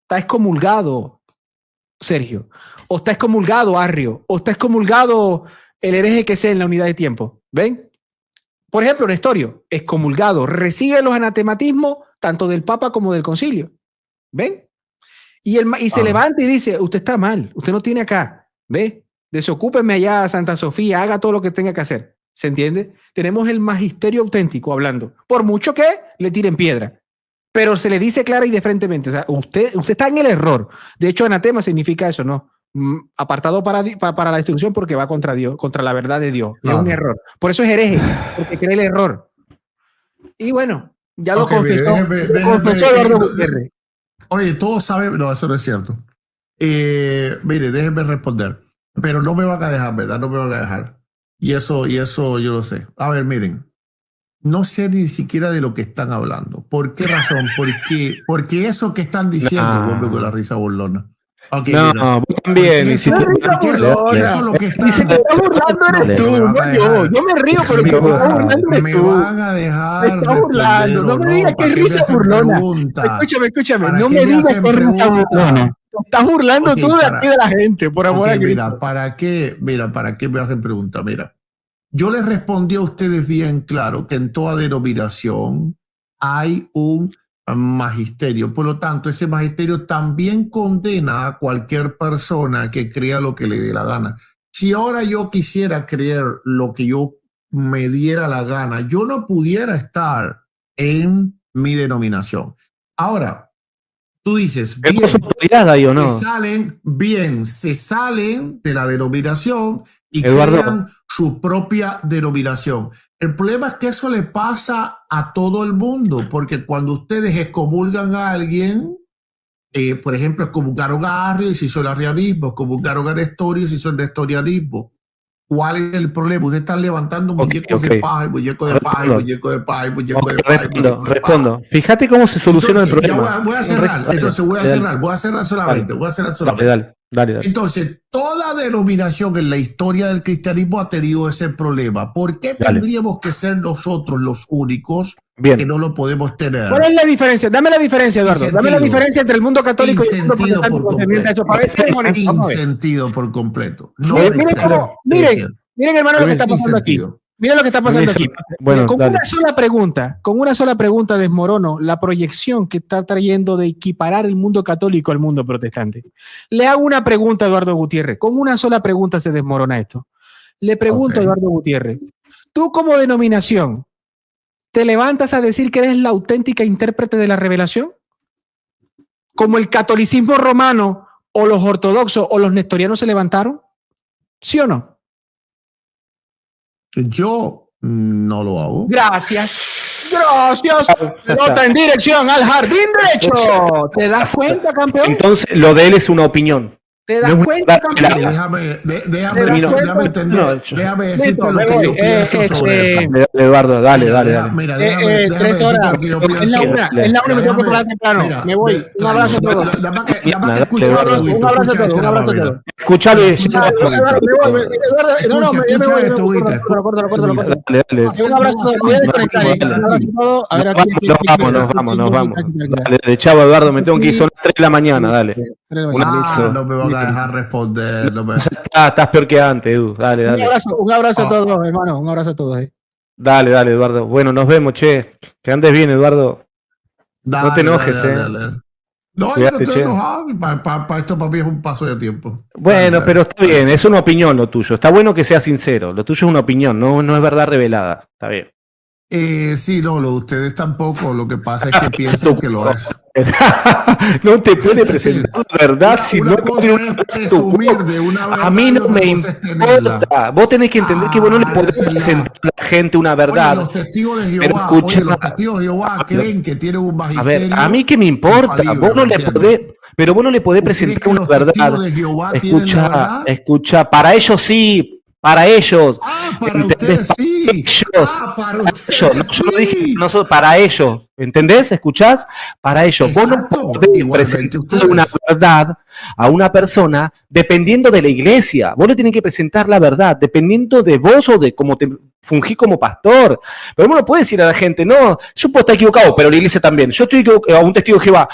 Está excomulgado, Sergio. O está excomulgado, Arrio. O está excomulgado el hereje que sea en la unidad de tiempo. ¿Ven? Por ejemplo, Nestorio, excomulgado, recibe los anatematismos tanto del Papa como del concilio. ¿Ven? Y se levanta y dice, usted está mal, usted no tiene acá, ¿ve? Desocúpeme allá a Santa Sofía, haga todo lo que tenga que hacer, ¿se entiende? Tenemos el magisterio auténtico hablando, por mucho que le tiren piedra, pero se le dice clara y de frentemente, o sea, usted está en el error. De hecho, anatema significa eso, ¿no? Apartado para la destrucción porque va contra Dios, contra la verdad de Dios, es un error. Por eso es hereje, porque cree el error. Y bueno, ya lo confesó Eduardo Gutiérrez. Oye, todos saben, no, eso no es cierto. Mire, déjenme responder, pero no me van a dejar, ¿verdad? No me van a dejar. Y eso yo lo sé. A ver, miren, no sé ni siquiera de lo que están hablando. ¿Por qué razón? Porque eso que están diciendo, vuelve con la risa burlona. Okay, no, vos también. Eso es lo que están... Se está burlando eres tú, no yo. Yo me río, pero que me van a dejar. Me está burlando. No me digas que es risa burlona. Escúchame. No me digas que es risa burlona. Te estás burlando tú de aquí de la gente, por amor a Cristo. Mira, ¿para qué me hacen pregunta? Mira, yo les respondí a ustedes bien claro que en toda denominación hay un magisterio. Por lo tanto, ese magisterio también condena a cualquier persona que crea lo que le dé la gana. Si ahora yo quisiera creer lo que yo me diera la gana, yo no pudiera estar en mi denominación. Ahora, tú dices, bien, se salen de la denominación y crean su propia denominación. El problema es que eso le pasa a todo el mundo, porque cuando ustedes excomulgan a alguien, por ejemplo, excomulgaron a Arrio y se hizo el arrianismo, excomulgaron a Nestorio y se hizo el nestorianismo. ¿Cuál es el problema? Usted está levantando muñecos de paja, y muñecos de paja, y muñecos de paja, y muñecos de paja. Respondo. Fíjate cómo se soluciona el problema. Voy a cerrar. Entonces voy a cerrar solamente. Dale. Entonces, toda denominación en la historia del cristianismo ha tenido ese problema. ¿Por qué tendríamos que ser nosotros los únicos que no lo podemos tener? ¿Cuál es la diferencia? Dame la diferencia, Eduardo. Dame la diferencia entre el mundo católico y el mundo protestante. Sin sentido por completo. Miren, hermano, lo que está pasando aquí. Mira lo que está pasando aquí. Bueno, con una sola pregunta desmorono la proyección que está trayendo de equiparar el mundo católico al mundo protestante. Le hago una pregunta a Eduardo Gutiérrez. Con una sola pregunta se desmorona esto. Le pregunto a Eduardo Gutiérrez, tú como denominación, ¿te levantas a decir que eres la auténtica intérprete de la revelación? ¿Como el catolicismo romano o los ortodoxos o los nestorianos se levantaron? ¿Sí o no? Yo no lo hago. Gracias. Pelota en dirección al jardín derecho. ¿Te das cuenta, campeón? Entonces, lo de él es una opinión. ¿Te das cuenta, campeón? Déjame decirte lo que yo pienso sobre eso. Eduardo, dale. Mira, déjame decirte lo que yo pienso. Es la una, me tengo que parar temprano. Me voy. Un abrazo a todos. Un abrazo a todos. Escuchalo y no, un abrazo a todos. Nos vamos. Dale, chavo, Eduardo, me tengo que ir, son las 3 de la mañana, dale. No me van a dejar responder. Estás peor que antes, Edu. Dale. Un abrazo a todos, hermano. Un abrazo a todos. Dale, Eduardo. Bueno, nos vemos, che. Que andes bien, Eduardo. No te enojes, No, yo no estoy enojado. Para esto para mí es un paso de tiempo. Bueno, pero está bien, es una opinión lo tuyo. Está bueno que seas sincero. Lo tuyo es una opinión, no es verdad revelada. Está bien. Sí, no, lo de ustedes tampoco. Lo que pasa es que piensan que lo es. No te puede presentar la verdad si no presumir de una verdad. A mí no me importa. Vos tenés que entender que vos no le podés presentar a la gente una verdad. Los testigos de Jehová, creen que tienen un magisterio. A ver, a mí qué me importa. Vos no le podés, pero vos no le podés presentar una verdad. Escucha, para ellos sí. Para ellos. Para ustedes sí. Para ustedes sí. Yo dije, para ellos. ¿Entendés? ¿Escuchás? Para ellos. Exacto. Vos no podés presentar una verdad a una persona dependiendo de la iglesia. Vos le tenés que presentar la verdad dependiendo de vos o de cómo te fungís como pastor. Pero vos no podés decir a la gente, no, yo puedo estar equivocado, pero la iglesia también. Yo estoy equivocado, a un testigo de Jehová.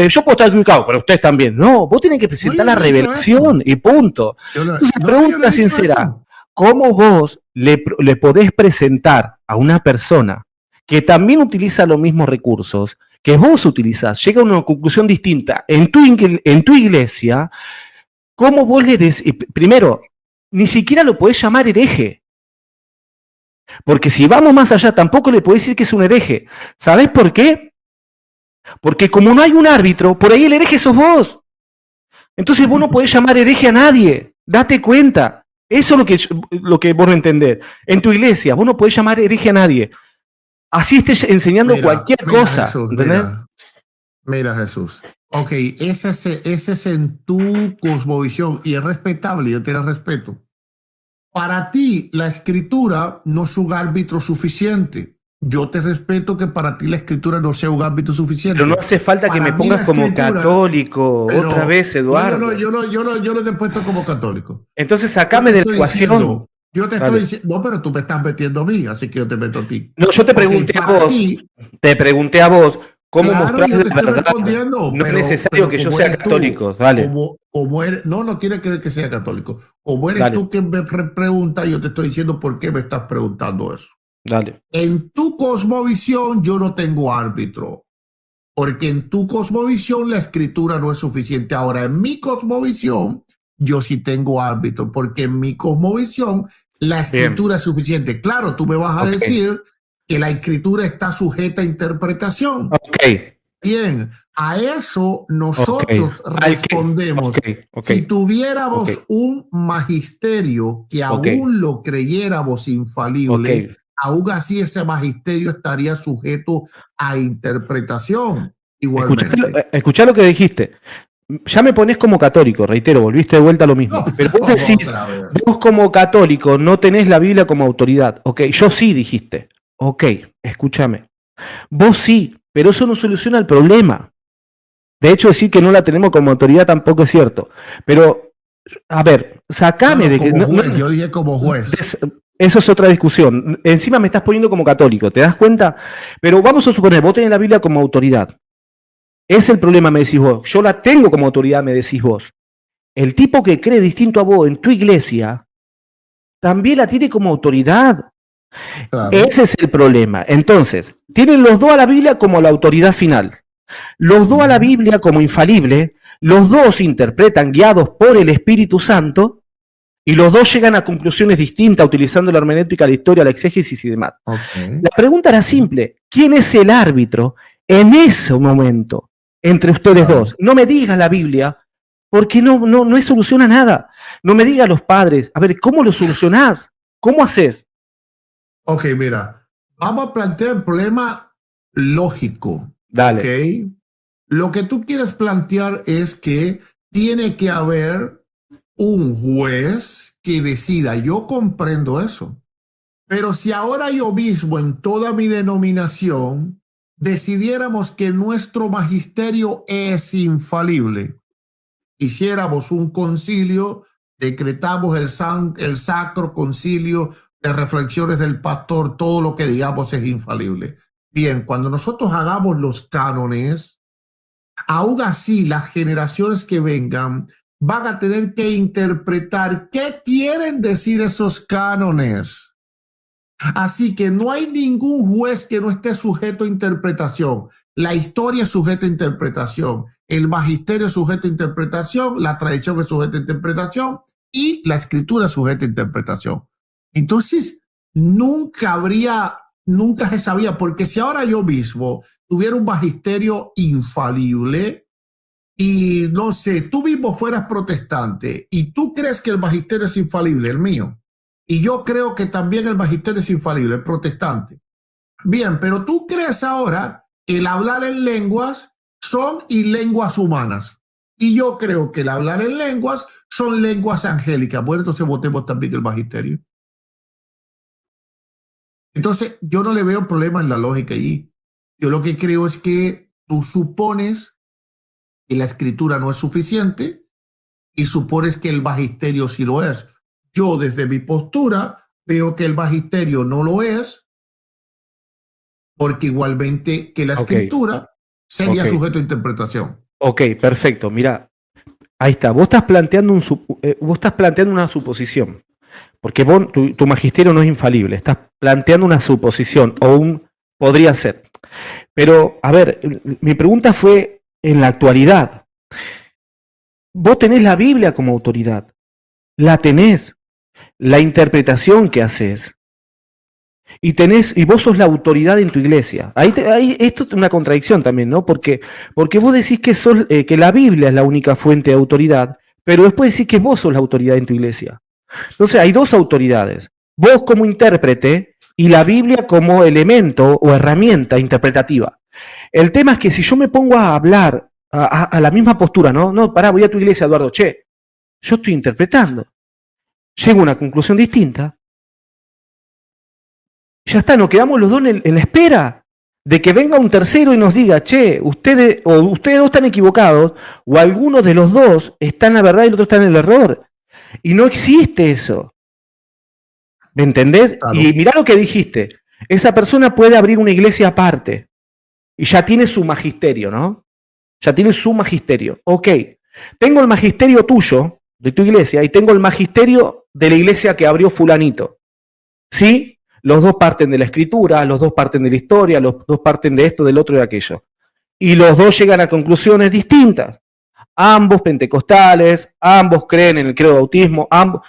Yo puedo estar equivocado, pero ustedes también. No, vos tenés que presentar la revelación y punto. Entonces, pregunta sincera. ¿Cómo vos le podés presentar a una persona que también utiliza los mismos recursos que vos utilizás, llega a una conclusión distinta en tu iglesia? ¿Cómo vos le decís? Primero, ni siquiera lo podés llamar hereje. Porque si vamos más allá, tampoco le podés decir que es un hereje. ¿Sabés por qué? Porque como no hay un árbitro, por ahí el hereje sos vos. Entonces vos no podés llamar hereje a nadie. Date cuenta. Eso es lo que vos no entendés. En tu iglesia, vos no podés llamar hereje a nadie. Así estés enseñando cualquier cosa. Jesús, mira, Jesús. Ok, ese es en tu cosmovisión y es respetable, yo te la respeto. Para ti, la escritura no es un árbitro suficiente. Yo te respeto que para ti la escritura no sea un árbitro suficiente. Pero no hace falta que me pongas como católico otra vez, Eduardo. No, yo no te he puesto como católico. Entonces sacame de la ecuación. Yo te estoy diciendo, no, pero tú me estás metiendo a mí, así que yo te meto a ti. No, yo te pregunté a vos. Te pregunté a vos cómo mostrar la verdad. No es necesario que yo sea católico. Dale. No tiene que ver que sea católico. Como eres tú que me preguntas, yo te estoy diciendo por qué me estás preguntando eso. Dale. En tu cosmovisión yo no tengo árbitro, porque en tu cosmovisión la escritura no es suficiente. Ahora, en mi cosmovisión yo sí tengo árbitro, porque en mi cosmovisión la escritura es suficiente. Claro, tú me vas a decir que la escritura está sujeta a interpretación. Bien, a eso nosotros respondemos. Si tuviéramos un magisterio que aún lo creyéramos infalible, aún así ese magisterio estaría sujeto a interpretación igualmente. Escuchá lo que dijiste. ya me pones como católico, reitero, volviste de vuelta a lo mismo. Pero vos decís, vos como católico no tenés la Biblia como autoridad. Ok, yo sí, dijiste. Ok, escúchame. Vos sí, pero eso no soluciona el problema. De hecho, decir que no la tenemos como autoridad tampoco es cierto. Pero, a ver, sacame de que... Como juez, yo dije como juez. Eso es otra discusión. Encima me estás poniendo como católico, ¿te das cuenta? Pero vamos a suponer, vos tenés la Biblia como autoridad. Es el problema, me decís vos. Yo la tengo como autoridad, me decís vos. El tipo que cree distinto a vos en tu iglesia, también la tiene como autoridad. Claro. Ese es el problema. Entonces, tienen los dos a la Biblia como la autoridad final. Los dos a la Biblia como infalible. Los dos interpretan guiados por el Espíritu Santo. Y los dos llegan a conclusiones distintas utilizando la hermenéutica, la historia, la exégesis y demás. Okay. La pregunta era simple. ¿Quién es el árbitro en ese momento entre ustedes dos? No me digas la Biblia, porque no soluciona nada. No me digas los padres. A ver, ¿cómo lo solucionás? ¿Cómo haces? Ok, mira. Vamos a plantear el problema lógico. Dale. Okay. Lo que tú quieres plantear es que tiene que haber un juez que decida. Yo comprendo eso. Pero si ahora yo mismo en toda mi denominación decidiéramos que nuestro magisterio es infalible, hiciéramos un concilio, decretamos el sacro concilio de reflexiones del pastor, todo lo que digamos es infalible. Bien, cuando nosotros hagamos los cánones, aún así las generaciones que vengan van a tener que interpretar qué quieren decir esos cánones. Así que no hay ningún juez que no esté sujeto a interpretación. La historia es sujeta a interpretación, el magisterio es sujeto a interpretación, la tradición es sujeta a interpretación y la escritura es sujeta a interpretación. Entonces, nunca se sabía, porque si ahora yo mismo tuviera un magisterio infalible, y no sé, tú mismo fueras protestante y tú crees que el magisterio es infalible, el mío, y yo creo que también el magisterio es infalible, el protestante. Bien, pero tú crees ahora que el hablar en lenguas son y lenguas humanas. Y yo creo que el hablar en lenguas son lenguas angélicas. Bueno, entonces votemos también el magisterio. Entonces, yo no le veo problema en la lógica allí. Yo lo que creo es que tú supones que la escritura no es suficiente y supones que el magisterio sí lo es. Yo desde mi postura veo que el magisterio no lo es, porque igualmente que la escritura sería sujeto a interpretación. Ok, perfecto. Mira, ahí está. Vos estás planteando una suposición, porque tu magisterio no es infalible. Estás planteando una suposición o podría ser. Pero, a ver, mi pregunta fue en la actualidad. Vos tenés la Biblia como autoridad. La tenés. La interpretación que haces. Y vos sos la autoridad en tu iglesia. Esto es una contradicción también, ¿no? Porque vos decís que la Biblia es la única fuente de autoridad, pero después decís que vos sos la autoridad en tu iglesia. Entonces hay dos autoridades. Vos como intérprete y la Biblia como elemento o herramienta interpretativa. El tema es que si yo me pongo a hablar a la misma postura, no, pará, voy a tu iglesia, Eduardo, yo estoy interpretando. Llego a una conclusión distinta. Ya está, nos quedamos los dos en la espera de que venga un tercero y nos diga, ustedes dos están equivocados, o alguno de los dos está en la verdad y el otro está en el error. Y no existe eso. ¿Me entendés? Claro. Y mirá lo que dijiste. Esa persona puede abrir una iglesia aparte y ya tiene su magisterio, ¿no? Ya tiene su magisterio. Ok, tengo el magisterio tuyo, de tu iglesia, y tengo el magisterio de la iglesia que abrió fulanito. ¿Sí? Los dos parten de la escritura, los dos parten de la historia, los dos parten de esto, del otro y de aquello. Y los dos llegan a conclusiones distintas. Ambos pentecostales, ambos creen en el credo de bautismo,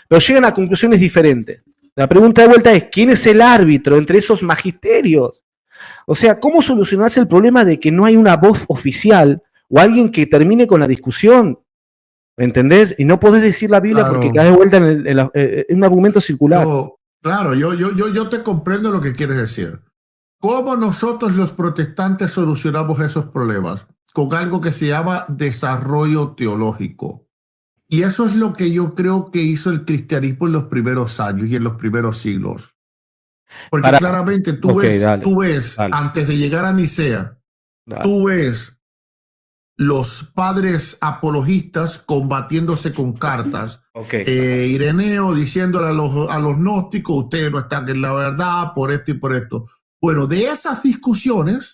pero llegan a conclusiones diferentes. La pregunta de vuelta es, ¿quién es el árbitro entre esos magisterios? O sea, ¿cómo solucionarse el problema de que no hay una voz oficial o alguien que termine con la discusión? ¿Me entendés? Y no podés decir la Biblia porque caes de vuelta en un argumento circular. Claro, yo te comprendo lo que quieres decir. ¿Cómo nosotros los protestantes solucionamos esos problemas? Con algo que se llama desarrollo teológico. Y eso es lo que yo creo que hizo el cristianismo en los primeros años y en los primeros siglos. Porque claramente tú ves, antes de llegar a Nicea, tú ves los padres apologistas combatiéndose con cartas. Ireneo diciéndole a los gnósticos, ustedes no están en la verdad por esto y por esto. Bueno, de esas discusiones,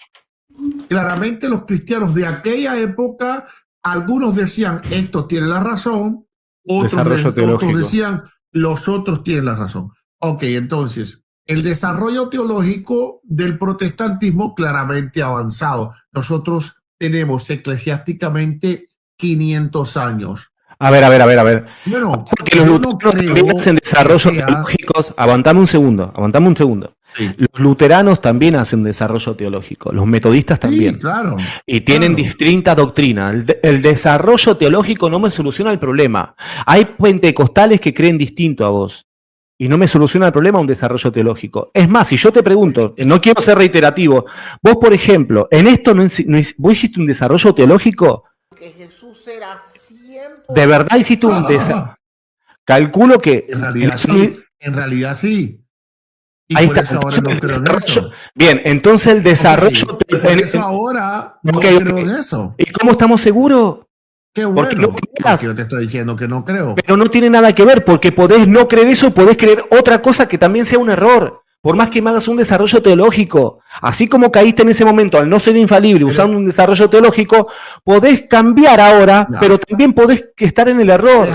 claramente los cristianos de aquella época, algunos decían, esto tiene la razón, otros decían, los otros tienen la razón. Ok, entonces, el desarrollo teológico del protestantismo claramente ha avanzado. Nosotros tenemos eclesiásticamente 500 años. A ver. Bueno, porque los luteranos también hacen desarrollos teológicos. Aguantame un segundo. Sí. Los luteranos también hacen desarrollo teológico, los metodistas también. Sí, claro. Y tienen distinta doctrina. El desarrollo teológico no me soluciona el problema. Hay pentecostales que creen distinto a vos. Y no me soluciona el problema un desarrollo teológico. Es más, si yo te pregunto, no quiero ser reiterativo, vos, por ejemplo, en esto ¿vos hiciste un desarrollo teológico? Que Jesús será siempre. ¿De verdad hiciste un desarrollo? Calculo que... En realidad sí. Y ahí por está. eso ahora no creo en eso. Bien, entonces el desarrollo... Por eso ahora no creo en eso. ¿Y cómo estamos seguros? Qué bueno, porque yo te estoy diciendo que no creo. Pero no tiene nada que ver, porque podés no creer eso, podés creer otra cosa que también sea un error. Por más que me hagas un desarrollo teológico, así como caíste en ese momento al no ser infalible usando un desarrollo teológico, podés cambiar ahora, pero también podés estar en el error.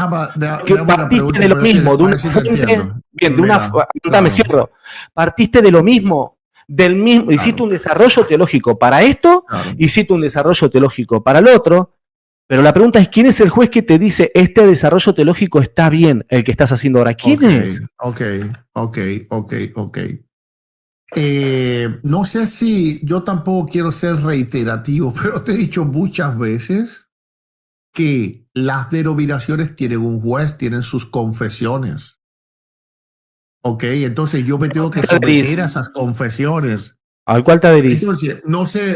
Que partiste de lo mismo, de una fuente. Bien, de una. Me cierro. Partiste de lo mismo. Hiciste un desarrollo teológico para esto, hiciste un desarrollo teológico para el otro. Pero la pregunta es, ¿quién es el juez que te dice este desarrollo teológico está bien, el que estás haciendo ahora? ¿Quién es? Ok. No sé si yo tampoco quiero ser reiterativo, pero te he dicho muchas veces que las denominaciones tienen un juez, tienen sus confesiones. Ok, entonces yo me tengo que someter a esas confesiones. ¿Al cual te adherís? Entonces,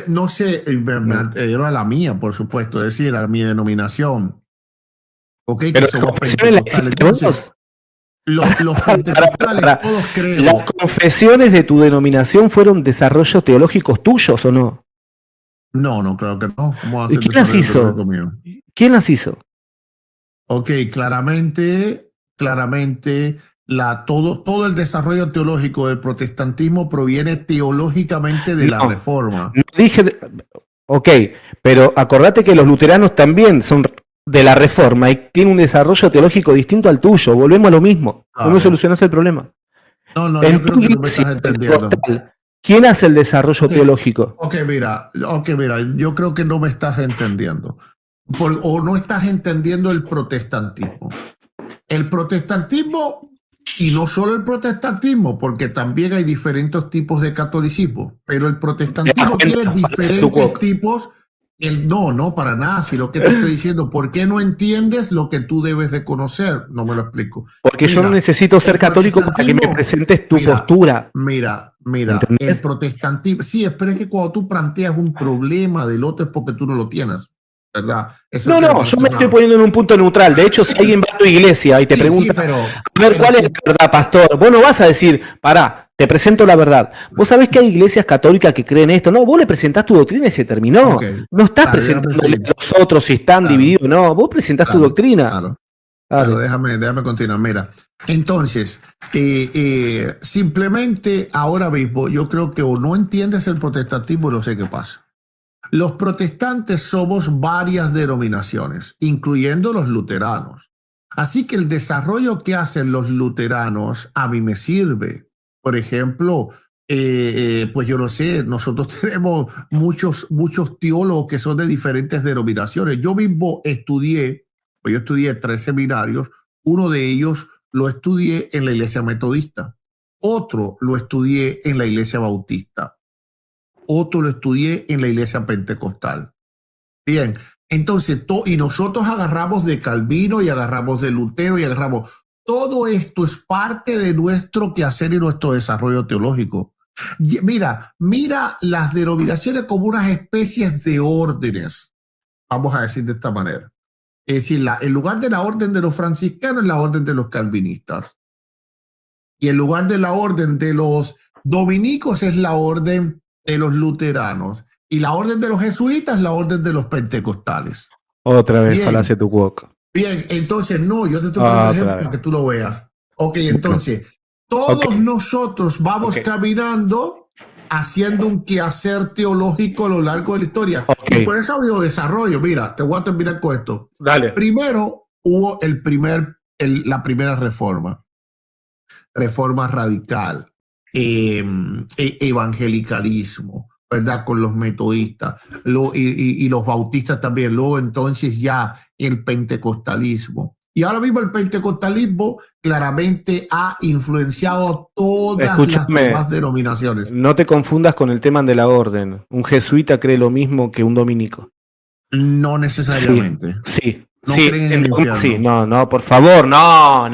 no sé, me adhiero a la mía, por supuesto, es decir, a mi denominación. Ok, pero que somos pentecostales. Los pentecostales, todos creemos. ¿Las confesiones de tu denominación fueron desarrollos teológicos tuyos o no? No, creo que no. ¿Y quién las hizo? ¿Quién las hizo? Ok, claramente, todo el desarrollo teológico del protestantismo proviene teológicamente de la Reforma. No dije, ok, pero acordate que los luteranos también son de la Reforma y tienen un desarrollo teológico distinto al tuyo. Volvemos a lo mismo. ¿Cómo solucionás el problema? No, yo creo que no me estás entendiendo. ¿Quién hace el desarrollo teológico? Ok, mira, yo creo que no me estás entendiendo. O no estás entendiendo el protestantismo. El protestantismo, y no solo el protestantismo, porque también hay diferentes tipos de catolicismo, pero el protestantismo tiene diferentes tipos. No, para nada. Si lo que te estoy diciendo, ¿por qué no entiendes lo que tú debes de conocer? No me lo explico. Porque yo no necesito ser católico para que me presentes tu postura. Mira, el protestantismo, sí, pero es que cuando tú planteas un problema del otro es porque tú no lo tienes, ¿verdad? Eso yo me estoy poniendo en un punto neutral. De hecho, si alguien va a tu iglesia y te pregunta, a ver, ¿cuál es la verdad, pastor? Vos no vas a decir, pará, te presento la verdad. Vos sabés que hay iglesias católicas que creen esto. No, vos le presentás tu doctrina y se terminó. No estás presentándole a los otros si están divididos. No, vos presentás tu doctrina. Claro, déjame continuar. Mira, entonces, simplemente ahora mismo yo creo que o no entiendes el protestantismo, no sé qué pasa. Los protestantes somos varias denominaciones, incluyendo los luteranos. Así que el desarrollo que hacen los luteranos a mí me sirve. Por ejemplo, pues yo no sé, nosotros tenemos muchos teólogos que son de diferentes denominaciones. Yo mismo estudié 3 seminarios. Uno de ellos lo estudié en la iglesia metodista. Otro lo estudié en la iglesia bautista. Otro lo estudié en la iglesia pentecostal. Bien, entonces, y nosotros agarramos de Calvino y agarramos de Lutero y agarramos... Todo esto es parte de nuestro quehacer y nuestro desarrollo teológico. Mira las denominaciones como unas especies de órdenes, vamos a decir de esta manera. Es decir, en lugar de la orden de los franciscanos es la orden de los calvinistas. Y en lugar de la orden de los dominicos es la orden de los luteranos. Y la orden de los jesuitas es la orden de los pentecostales. Otra vez, falacia tu cuoco. Bien, entonces no, yo te estoy poniendo un ejemplo para que tú lo veas. Ok, entonces, todos nosotros vamos caminando haciendo un quehacer teológico a lo largo de la historia. Y por eso ha habido desarrollo. Mira, te voy a terminar con esto. Dale. Primero hubo la primera reforma radical, evangelicalismo, ¿verdad? Con los metodistas y los bautistas también. Luego entonces ya el pentecostalismo. Y ahora mismo el pentecostalismo claramente ha influenciado todas las demás denominaciones. No te confundas con el tema de la orden. Un jesuita cree lo mismo que un dominico. No necesariamente. Sí. No creen en el infierno. Sí, no, por favor, no,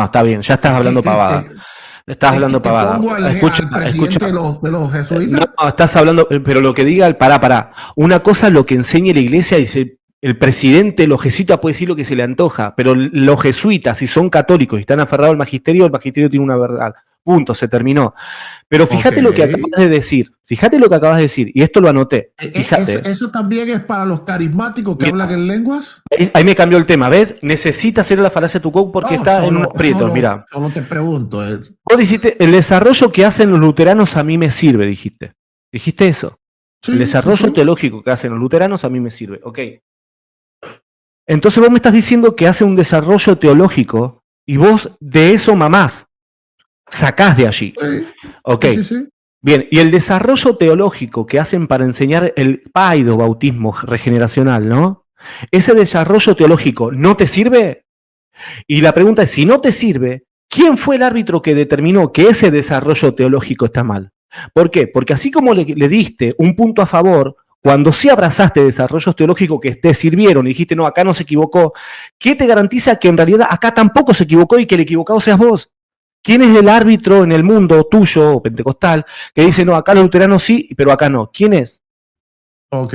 está bien, ya estás hablando pavada. Estás hablando pavada. Escucha, de los jesuitas. No, estás hablando, pero lo que diga, pará. Una cosa es lo que enseña la iglesia, dice, el presidente, los jesuitas puede decir lo que se le antoja, pero los jesuitas, si son católicos y están aferrados al magisterio, el magisterio tiene una verdad. Punto, se terminó. Pero fíjate lo que acabas de decir. Y esto lo anoté. Fíjate. Eso también es para los carismáticos que hablan en lenguas. Ahí me cambió el tema, ¿ves? Necesitas hacer la falacia de tu coco porque está en unos prietos, mira. Solo te pregunto. Vos dijiste, el desarrollo que hacen los luteranos a mí me sirve, dijiste. ¿Dijiste eso? Sí, el desarrollo teológico que hacen los luteranos a mí me sirve. Ok. Entonces vos me estás diciendo que hace un desarrollo teológico y vos de eso mamás. Sacás de allí. Ok. Sí. Bien, y el desarrollo teológico que hacen para enseñar el paido bautismo regeneracional, ¿no? ¿Ese desarrollo teológico no te sirve? Y la pregunta es, si no te sirve, ¿quién fue el árbitro que determinó que ese desarrollo teológico está mal? ¿Por qué? Porque así como le diste un punto a favor, cuando sí abrazaste desarrollos teológicos que te sirvieron y dijiste, no, acá no se equivocó, ¿qué te garantiza que en realidad acá tampoco se equivocó y que el equivocado seas vos? ¿Quién es el árbitro en el mundo tuyo o pentecostal que dice, no, acá los luteranos sí, pero acá no? ¿Quién es? Ok.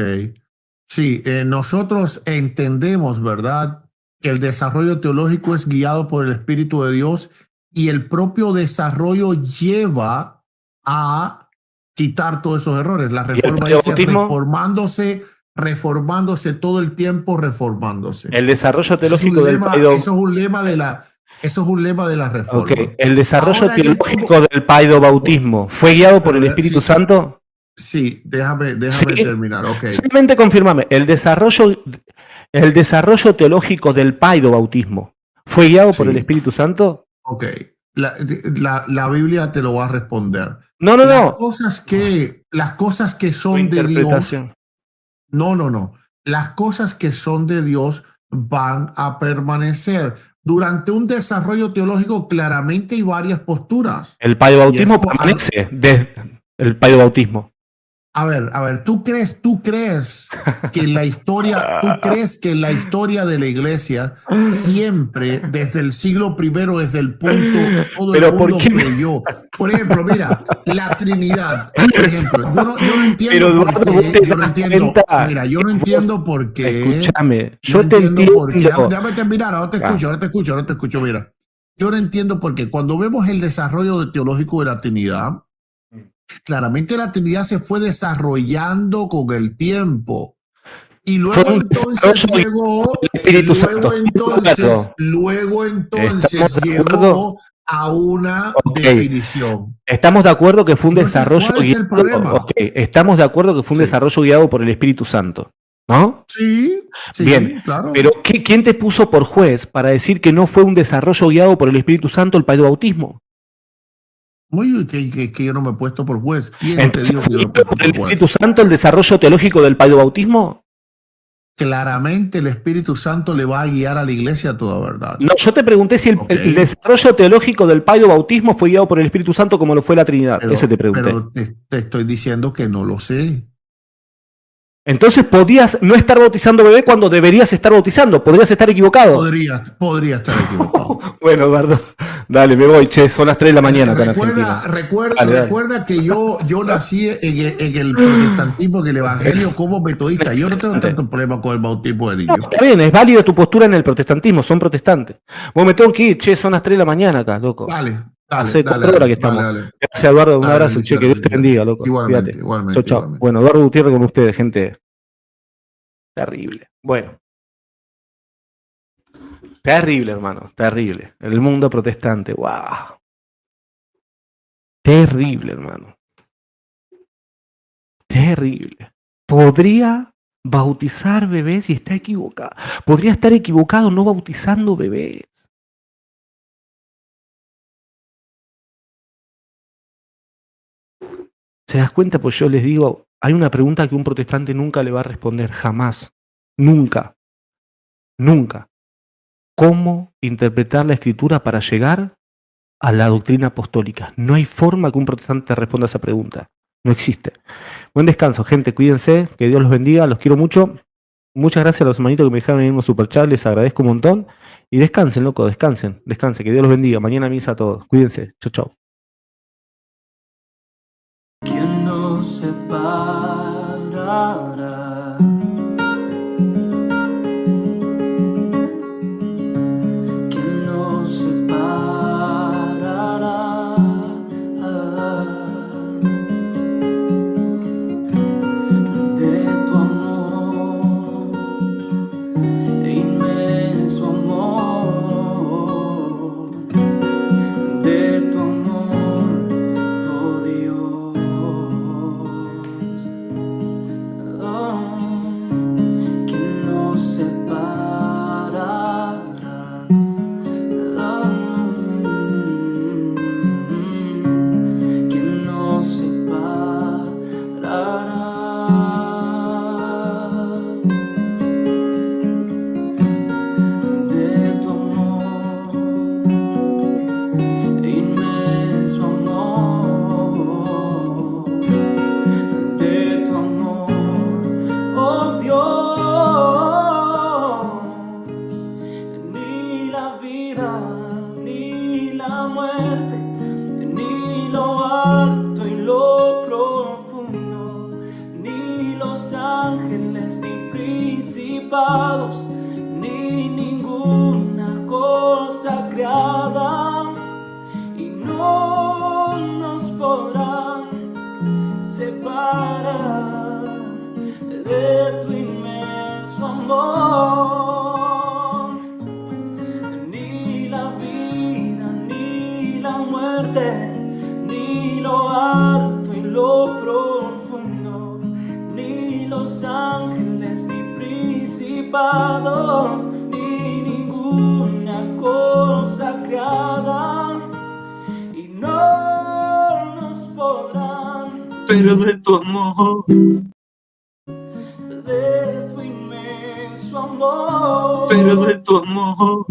Sí, nosotros entendemos, ¿verdad?, que el desarrollo teológico es guiado por el Espíritu de Dios y el propio desarrollo lleva a quitar todos esos errores. La reforma dice reformándose todo el tiempo, reformándose. El desarrollo teológico del paido. Eso es un lema de la reforma. Okay. ¿El desarrollo teológico del paido bautismo fue guiado por el Espíritu Santo? Sí, déjame terminar. Okay. Solamente confírmame, el desarrollo teológico del paido bautismo fue guiado por el Espíritu Santo. Ok, la Biblia te lo va a responder. No. Las cosas que son de Dios. No. Las cosas que son de Dios van a permanecer. Durante un desarrollo teológico claramente hay varias posturas. El paido bautismo permanece desde el paido bautismo. A ver, ¿tú crees que en la historia, de la iglesia siempre, desde el siglo primero, desde el punto, todo el mundo creyó? Por ejemplo, mira, la Trinidad, por ejemplo, yo no entiendo por qué, yo no entiendo por qué. Escúchame, yo te entiendo. Déjame terminar, ahora te escucho, mira. Yo no entiendo por qué. Cuando vemos el desarrollo teológico de la Trinidad, claramente la Trinidad se fue desarrollando con el tiempo y luego entonces llegó a una definición. Estamos de acuerdo que fue un desarrollo guiado. Estamos de acuerdo que fue un desarrollo guiado por el Espíritu Santo, ¿no? Sí, bien, claro. Pero ¿quién te puso por juez para decir que no fue un desarrollo guiado por el Espíritu Santo el paido bautismo? Muy que yo no me he puesto por juez. ¿Quién te dijo que yo no me he puesto por juez? ¿El Espíritu Santo el desarrollo teológico del paido bautismo? Claramente el Espíritu Santo le va a guiar a la iglesia a toda verdad. No, yo te pregunté si el desarrollo teológico del paido bautismo fue guiado por el Espíritu Santo como lo fue la Trinidad. Eso te pregunté. Pero te estoy diciendo que no lo sé. Entonces podías no estar bautizando bebé cuando deberías estar bautizando. Podrías estar equivocado. Podría estar equivocado. Bueno, Eduardo, dale, me voy, che, son las 3 de la mañana. Recuerda que yo nací en el protestantismo, en el evangelio como metodista. Yo no tengo tanto problema con el bautismo de niños. No, está bien, es válido tu postura en el protestantismo, son protestantes. Vos me tengo que ir, che, son las 3 de la mañana acá, loco. Dale. Hace 4 horas que estamos. Dale. Gracias, Eduardo, un abrazo, che, que Dios te bendiga, loco. Igualmente. Chau, chau. Bueno, Eduardo Gutiérrez con ustedes, gente. Terrible. Bueno. Terrible, hermano, terrible. El mundo protestante, wow. Terrible, hermano. Terrible. Podría bautizar bebés y está equivocado. Podría estar equivocado no bautizando bebés. ¿Se das cuenta? Pues yo les digo, hay una pregunta que un protestante nunca le va a responder, jamás. Nunca. Nunca. ¿Cómo interpretar la escritura para llegar a la doctrina apostólica? No hay forma que un protestante responda a esa pregunta. No existe. Buen descanso, gente. Cuídense. Que Dios los bendiga. Los quiero mucho. Muchas gracias a los hermanitos que me dejaron en un superchat. Les agradezco un montón. Y descansen, loco. Descansen. Descansen. Que Dios los bendiga. Mañana misa a todos. Cuídense. Chau, chau. ¿Quién nos separará? ¿Quién nos separará de tu amor, inmenso amor, de tu amor, oh Dios? ¿Quién nos separará? ¿Quién nos separará de tu amor, inmenso amor, de tu amor, oh Dios? Ni la vida, ni la muerte, ni lo alto y lo profundo, ni los ángeles, ni principados, ni ninguna cosa creada, y no nos podrán separar de tu inmenso amor. Ni la vida, ni la muerte, ni lo alto y lo profundo, ni los ángeles, ni principados, ni ninguna cosa creada, y no nos podrán, pero de tu amor, de tu inmenso amor, pero de tu amor.